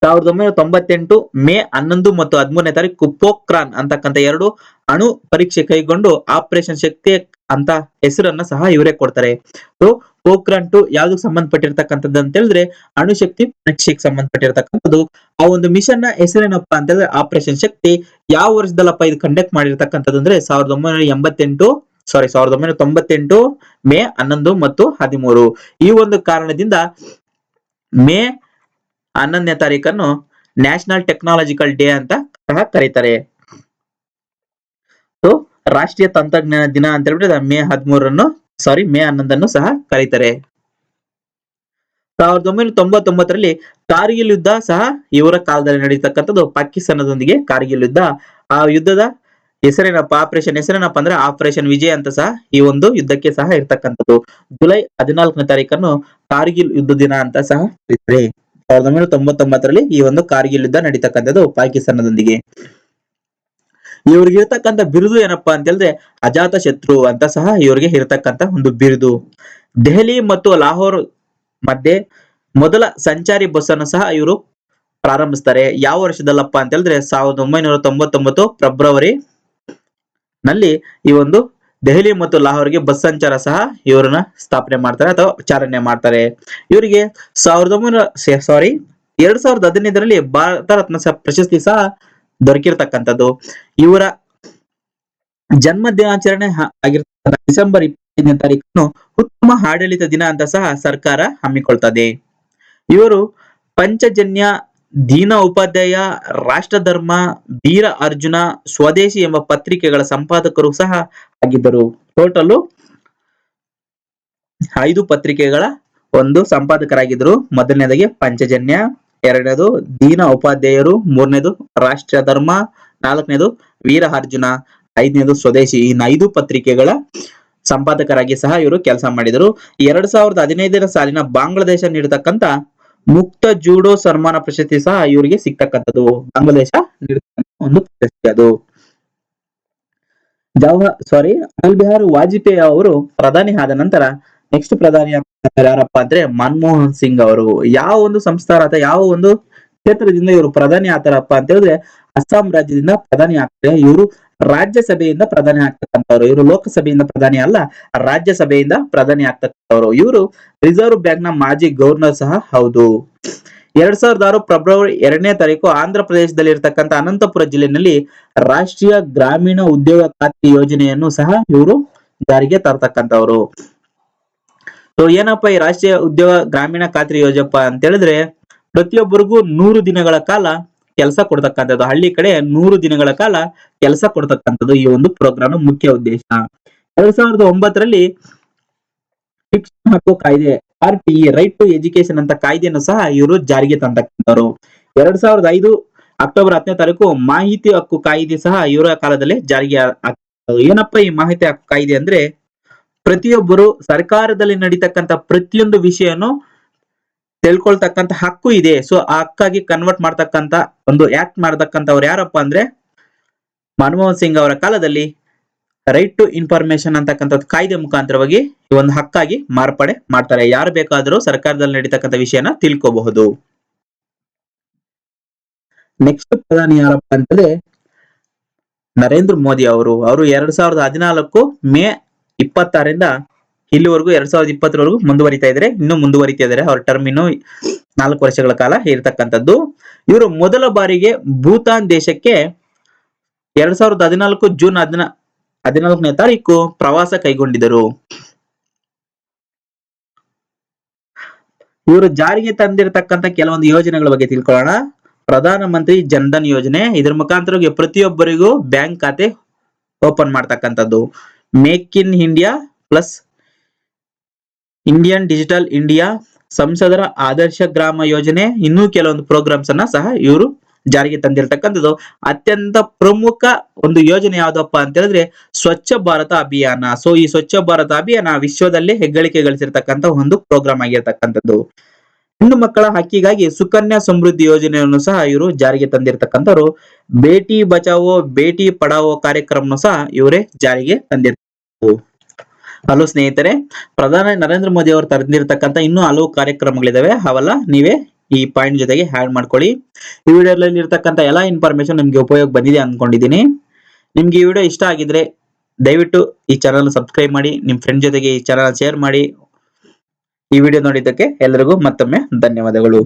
1998 ಮೇ 11 ಮತ್ತು 13ನೇ ತಾರೀಕು ಪೋಖ್ರಾನ್ ಅಂತಕ್ಕಂಥ 2 ಅಣು ಪರೀಕ್ಷೆ ಕೈಗೊಂಡು ಆಪರೇಷನ್ ಶಕ್ತಿ ಅಂತ ಹೆಸರನ್ನ ಸಹ ಇವರೇ ಕೊಡ್ತಾರೆ. ಸೊ ಪೋಖ್ರಾನ್ 2 ಯಾವ್ದಕ್ಕೆ ಸಂಬಂಧಪಟ್ಟಿರ್ತಕ್ಕಂಥದ್ದು ಅಂತ ಹೇಳಿದ್ರೆ ಅಣುಶಕ್ತಿ ಪರೀಕ್ಷೆಗೆ ಸಂಬಂಧಪಟ್ಟಿರ್ತಕ್ಕಂಥದ್ದು. ಆ ಒಂದು ಮಿಷನ್ ನ ಹೆಸರೇನಪ್ಪಾ ಅಂತ ಹೇಳಿದ್ರೆ ಆಪರೇಷನ್ ಶಕ್ತಿ. ಯಾವ ವರ್ಷದಲ್ಲಪ್ಪ ಇದು ಕಂಡಕ್ಟ್ ಮಾಡಿರ್ತಕ್ಕಂಥದ್ದು ಅಂದ್ರೆ 1998 ಮೇ 11 ಮತ್ತು 13. ಈ ಒಂದು ಕಾರಣದಿಂದ ಮೇ 11ನೇ ತಾರೀಕನ್ನು ನ್ಯಾಷನಲ್ ಟೆಕ್ನಾಲಜಿಕಲ್ ಡೇ ಅಂತ ಸಹ ಕರೀತಾರೆ. ಸೊ ರಾಷ್ಟ್ರೀಯ ತಂತ್ರಜ್ಞಾನ ದಿನ ಅಂತ ಹೇಳ್ಬಿಟ್ಟು ಮೇ 11 ಸಹ ಕರೀತಾರೆ. 1999ರಲ್ಲಿ ಕಾರ್ಗಿಲ್ ಯುದ್ಧ ಸಹ ಇವರ ಕಾಲದಲ್ಲಿ ನಡೀತಕ್ಕಂಥದ್ದು ಪಾಕಿಸ್ತಾನದೊಂದಿಗೆ ಕಾರ್ಗಿಲ್ ಯುದ್ಧ. ಆ ಯುದ್ಧದ ಆಪರೇಷನ್ ಹೆಸರೇನಪ್ಪ ಅಂದ್ರೆ ಆಪರೇಷನ್ ವಿಜಯ್ ಅಂತ ಸಹ ಈ ಒಂದು ಯುದ್ಧಕ್ಕೆ ಸಹ ಇರ್ತಕ್ಕಂಥದ್ದು. ಜುಲೈ 14ನೇ ತಾರೀಕನ್ನು ಕಾರ್ಗಿಲ್ ಯುದ್ಧ ದಿನ ಅಂತ ಸಹ ಕರೀತಾರೆ. 1999ರಲ್ಲಿ ಈ ಒಂದು ಕಾರ್ಗಿಲ್ ಯುದ್ಧ ನಡೀತಕ್ಕಂಥದ್ದು ಪಾಕಿಸ್ತಾನದೊಂದಿಗೆ. ಇವ್ರಿಗೆ ಇರ್ತಕ್ಕಂಥ ಬಿರುದು ಏನಪ್ಪಾ ಅಂತ ಹೇಳಿದ್ರೆ ಅಜಾತ ಶತ್ರು ಅಂತ ಸಹ ಇವರಿಗೆ ಇರತಕ್ಕಂತ ಒಂದು ಬಿರುದು. ದೆಹಲಿ ಮತ್ತು ಲಾಹೋರ್ ಮಧ್ಯೆ ಮೊದಲ ಸಂಚಾರಿ ಬಸ್ ಅನ್ನು ಸಹ ಇವರು ಪ್ರಾರಂಭಿಸ್ತಾರೆ. ಯಾವ ವರ್ಷದಲ್ಲಪ್ಪ ಅಂತ ಹೇಳಿದ್ರೆ 1999 ಫೆಬ್ರವರಿ ನಲ್ಲಿ ಈ ಒಂದು ದೆಹಲಿ ಮತ್ತು ಲಾಹೋರ್ಗೆ ಬಸ್ ಸಂಚಾರ ಸಹ ಇವರನ್ನ ಸ್ಥಾಪನೆ ಮಾಡ್ತಾರೆ ಅಥವಾ ಚಾಲನೆ ಮಾಡ್ತಾರೆ. ಇವರಿಗೆ 2015ರಲ್ಲಿ ಭಾರತ ರತ್ನ ಪ್ರಶಸ್ತಿ ಸಹ ದೊರಕಿರ್ತಕ್ಕಂಥದ್ದು. ಇವರ ಜನ್ಮ ದಿನಾಚರಣೆ ಆಗಿರ್ತಕ್ಕಂಥ ಡಿಸೆಂಬರ್ 25ನೇ ತಾರೀಕನ್ನು ಉತ್ತಮ ಆಡಳಿತ ದಿನ ಅಂತ ಸಹ ಸರ್ಕಾರ ಹಮ್ಮಿಕೊಳ್ತದೆ. ಇವರು ಪಂಚಜನ್ಯ, ದೀನ ಉಪಾಧ್ಯಾಯ, ರಾಷ್ಟ್ರಧರ್ಮ, ವೀರ ಅರ್ಜುನ, ಸ್ವದೇಶಿ ಎಂಬ ಪತ್ರಿಕೆಗಳ ಸಂಪಾದಕರು ಸಹ ಆಗಿದ್ದರು. ಟೋಟಲ್ 5 ಪತ್ರಿಕೆಗಳ ಒಂದು ಸಂಪಾದಕರಾಗಿದ್ದರು. ಮೊದಲನೇದಾಗಿ ಪಂಚಜನ್ಯ, ಎರಡನೇದು ದೀನ ಉಪಾಧ್ಯಾಯರು, ಮೂರನೇದು ರಾಷ್ಟ್ರಧರ್ಮ, ನಾಲ್ಕನೇದು ವೀರ ಅರ್ಜುನ, ಐದನೇದು ಸ್ವದೇಶಿ. ಈ 5 ಪತ್ರಿಕೆಗಳ ಸಂಪಾದಕರಾಗಿ ಸಹ ಇವರು ಕೆಲಸ ಮಾಡಿದರು. 2015ರ ಸಾಲಿನ ಬಾಂಗ್ಲಾದೇಶ ನೀಡತಕ್ಕಂತ ಮುಕ್ತ ಜೂಡೋ ಸನ್ಮಾನ ಪ್ರಶಸ್ತಿ ಸಹ ಇವರಿಗೆ ಸಿಗ್ತಕ್ಕಂಥದ್ದು. ಬಾಂಗ್ಲಾದೇಶ ನೀಡತಕ್ಕಂಥ ಒಂದು ಪ್ರಶಸ್ತಿ ಅದು. ಅಟಲ್ ಬಿಹಾರಿ ವಾಜಪೇಯಿ ಅವರು ಪ್ರಧಾನಿ ಆದ ನಂತರ ನೆಕ್ಸ್ಟ್ ಪ್ರಧಾನಿ ಯಾರಪ್ಪ ಅಂದ್ರೆ ಮನಮೋಹನ್ ಸಿಂಗ್ ಅವರು. ಯಾವ ಒಂದು ಸಂಸ್ಥಾನ ಅಥವಾ ಯಾವ ಒಂದು ಕ್ಷೇತ್ರದಿಂದ ಇವರು ಪ್ರಧಾನಿ ಆಗ್ತಾರಪ್ಪ ಅಂತ ಹೇಳಿದ್ರೆ ಅಸ್ಸಾಂ ರಾಜ್ಯದಿಂದ ಪ್ರಧಾನಿ ಆಗ್ತಾರೆ. ಇವರು ರಾಜ್ಯಸಭೆಯಿಂದ ಪ್ರಧಾನಿ ಆಗ್ತಕ್ಕಂಥವ್ರು. ಇವರು ಲೋಕಸಭೆಯಿಂದ ಪ್ರಧಾನಿ ಅಲ್ಲ, ರಾಜ್ಯಸಭೆಯಿಂದ ಪ್ರಧಾನಿ ಆಗ್ತಕ್ಕಂಥವ್ರು. ಇವರು ರಿಸರ್ವ್ ಬ್ಯಾಂಕ್ ನ ಮಾಜಿ ಗವರ್ನರ್ ಸಹ ಹೌದು. 2006 ಫೆಬ್ರವರಿ 2ನೇ ತಾರೀಕು ಆಂಧ್ರ ಪ್ರದೇಶದಲ್ಲಿ ಇರತಕ್ಕಂಥ ಅನಂತಪುರ ಜಿಲ್ಲೆಯಲ್ಲಿ ರಾಷ್ಟ್ರೀಯ ಗ್ರಾಮೀಣ ಉದ್ಯೋಗ ಖಾತ್ರಿ ಯೋಜನೆಯನ್ನು ಸಹ ಇವರು ಜಾರಿಗೆ ತರ್ತಕ್ಕಂಥವ್ರು. ಏನಪ್ಪಾ ಈ ರಾಷ್ಟ್ರೀಯ ಉದ್ಯೋಗ ಗ್ರಾಮೀಣ ಖಾತ್ರಿ ಯೋಜಪ್ಪ ಅಂತ ಹೇಳಿದ್ರೆ ಪ್ರತಿಯೊಬ್ಬರಿಗೂ 100 ದಿನಗಳ ಕಾಲ ಕೆಲಸ ಕೊಡ್ತಕ್ಕಂಥದ್ದು. ಹಳ್ಳಿ ಕಡೆ 100 ದಿನಗಳ ಕಾಲ ಕೆಲಸ ಕೊಡ್ತಕ್ಕಂಥದ್ದು ಈ ಒಂದು ಪ್ರೋಗ್ರಾಮ್ ಮುಖ್ಯ ಉದ್ದೇಶ. 2009ರಲ್ಲಿ ಶಿಕ್ಷಣ ಹಕ್ಕು ಕಾಯ್ದೆ RTE ರೈಟ್ ಟು ಎಜುಕೇಶನ್ ಅಂತ ಕಾಯ್ದೆಯನ್ನು ಸಹ ಇವರು ಜಾರಿಗೆ ತಂದಕ್ಕಂಥವ್ರು. 2005 ಅಕ್ಟೋಬರ್ 10ನೇ ತಾರೀಕು ಮಾಹಿತಿ ಹಕ್ಕು ಕಾಯ್ದೆ ಸಹ ಇವರ ಕಾಲದಲ್ಲಿ ಜಾರಿಗೆ ಏನಪ್ಪಾ ಈ ಮಾಹಿತಿ ಹಕ್ಕು ಕಾಯ್ದೆ ಅಂದ್ರೆ ಪ್ರತಿಯೊಬ್ಬರು ಸರ್ಕಾರದಲ್ಲಿ ನಡೀತಕ್ಕಂಥ ಪ್ರತಿಯೊಂದು ವಿಷಯನು ತಿಳ್ಕೊಳ್ತಕ್ಕಂಥ ಹಕ್ಕು ಇದೆ. ಸೊ ಆ ಹಕ್ಕಾಗಿ ಕನ್ವರ್ಟ್ ಮಾಡ್ತಕ್ಕಂಥ ಒಂದು ಆಕ್ಟ್ ಮಾಡತಕ್ಕಂಥವ್ರು ಯಾರಪ್ಪ ಅಂದ್ರೆ ಮನಮೋಹನ್ ಸಿಂಗ್ ಅವರ ಕಾಲದಲ್ಲಿ ರೈಟ್ ಟು ಇನ್ಫಾರ್ಮೇಶನ್ ಅಂತಕ್ಕಂಥ ಕಾಯ್ದೆ ಮುಖಾಂತರವಾಗಿ ಈ ಒಂದು ಹಕ್ಕಾಗಿ ಮಾರ್ಪಡೆ ಮಾಡ್ತಾರೆ. ಯಾರು ಬೇಕಾದರೂ ಸರ್ಕಾರದಲ್ಲಿ ನಡೀತಕ್ಕಂಥ ವಿಷಯನ ತಿಳ್ಕೋಬಹುದು. ನೆಕ್ಸ್ಟ್ ಪ್ರಧಾನಿ ಯಾರಪ್ಪ ಅಂತಂದ್ರೆ ನರೇಂದ್ರ ಮೋದಿ ಅವರು. 2014 ಮೇ 26ರಿಂದ ಇಲ್ಲಿವರೆಗೂ 2020ವರೆಗೂ ಮುಂದುವರಿತಾ ಇದ್ದಾರೆ. ಇನ್ನು ಮುಂದುವರಿತಾ ಇದ್ದಾರೆ. ಅವರ ಟರ್ಮ್ ಇನ್ನು 4 ವರ್ಷಗಳ ಕಾಲ ಇರತಕ್ಕಂಥದ್ದು. ಇವರು ಮೊದಲ ಬಾರಿಗೆ ಭೂತಾನ್ ದೇಶಕ್ಕೆ 2014 ಜೂನ್ 14ನೇ ತಾರೀಕು ಪ್ರವಾಸ ಕೈಗೊಂಡಿದ್ದರು. ಇವರು ಜಾರಿಗೆ ತಂದಿರತಕ್ಕಂಥ ಕೆಲವೊಂದು ಯೋಜನೆಗಳ ಬಗ್ಗೆ ತಿಳ್ಕೊಳ್ಳೋಣ. ಪ್ರಧಾನ ಮಂತ್ರಿ ಜನ್ಧನ್ ಯೋಜನೆ, ಇದರ ಮುಖಾಂತರ ಪ್ರತಿಯೊಬ್ಬರಿಗೂ ಬ್ಯಾಂಕ್ ಖಾತೆ ಓಪನ್ ಮಾಡ್ತಕ್ಕಂಥದ್ದು. Make in India plus Indian digital India, ಸಂಸದರ ಆದರ್ಶ ಗ್ರಾಮ ಯೋಜನೆ, ಇನ್ನೂ ಕೆಲವೊಂದು ಪ್ರೋಗ್ರಾಮ್ಸ್ ಅನ್ನ ಸಹ ಇವರು ಜಾರಿಗೆ ತಂದಿರತಕ್ಕಂಥದ್ದು. ಅತ್ಯಂತ ಪ್ರಮುಖ ಒಂದು ಯೋಜನೆ ಯಾವ್ದಪ್ಪ ಅಂತ ಹೇಳಿದ್ರೆ ಸ್ವಚ್ಛ ಭಾರತ ಅಭಿಯಾನ. ಸೊ ಈ ಸ್ವಚ್ಛ ಭಾರತ ಅಭಿಯಾನ ವಿಶ್ವದಲ್ಲೇ ಹೆಗ್ಗಳಿಕೆ ಗಳಿಸಿರ್ತಕ್ಕಂಥ ಒಂದು ಪ್ರೋಗ್ರಾಮ್ ಆಗಿರ್ತಕ್ಕಂಥದ್ದು. ಹೆಣ್ಣು ಮಕ್ಕಳ ಹಕ್ಕಿಗಾಗಿ ಸುಕನ್ಯಾ ಸಮೃದ್ಧಿ ಯೋಜನೆಯನ್ನು ಸಹ ಇವರು ಜಾರಿಗೆ ತಂದಿರತಕ್ಕಂಥವ್ರು. ಬೇಟಿ ಬಚಾವೋ ಬೇಟಿ ಪಡಾವೋ ಕಾರ್ಯಕ್ರಮವನ್ನು ಸಹ ಇವರೇ ಜಾರಿಗೆ ತಂದಿರ್ತಕ್ಕಂಥದ್ದು. ಹಲೋ ಸ್ನೇಹಿತರೆ, ಪ್ರಧಾನಿ ನರೇಂದ್ರ ಮೋದಿ ಅವರು ತಂದಿರತಕ್ಕಂಥ ಇನ್ನೂ ಹಲವು ಕಾರ್ಯಕ್ರಮಗಳಿದಾವೆ. ಅವೆಲ್ಲ ನೀವೇ ಈ ಪಾಯಿಂಟ್ ಜೊತೆಗೆ ಆಡ್ ಮಾಡ್ಕೊಳ್ಳಿ. ಈ ವಿಡಿಯೋದಲ್ಲಿ ಇರ್ತಕ್ಕಂಥ ಎಲ್ಲಾ ಇನ್ಫಾರ್ಮೇಶನ್ ನಿಮ್ಗೆ ಉಪಯೋಗ ಬಂದಿದೆ ಅನ್ಕೊಂಡಿದ್ದೀನಿ. ನಿಮ್ಗೆ ಈ ವಿಡಿಯೋ ಇಷ್ಟ ಆಗಿದ್ರೆ ದಯವಿಟ್ಟು ಈ ಚಾನಲ್ ಸಬ್ಸ್ಕ್ರೈಬ್ ಮಾಡಿ, ನಿಮ್ ಫ್ರೆಂಡ್ ಜೊತೆಗೆ ಈ ಚಾನಲ್ ಶೇರ್ ಮಾಡಿ. ಈ ವಿಡಿಯೋ ನೋಡಿದ್ದಕ್ಕೆ ಎಲ್ಲರಿಗೂ ಮತ್ತೊಮ್ಮೆ ಧನ್ಯವಾದಗಳು.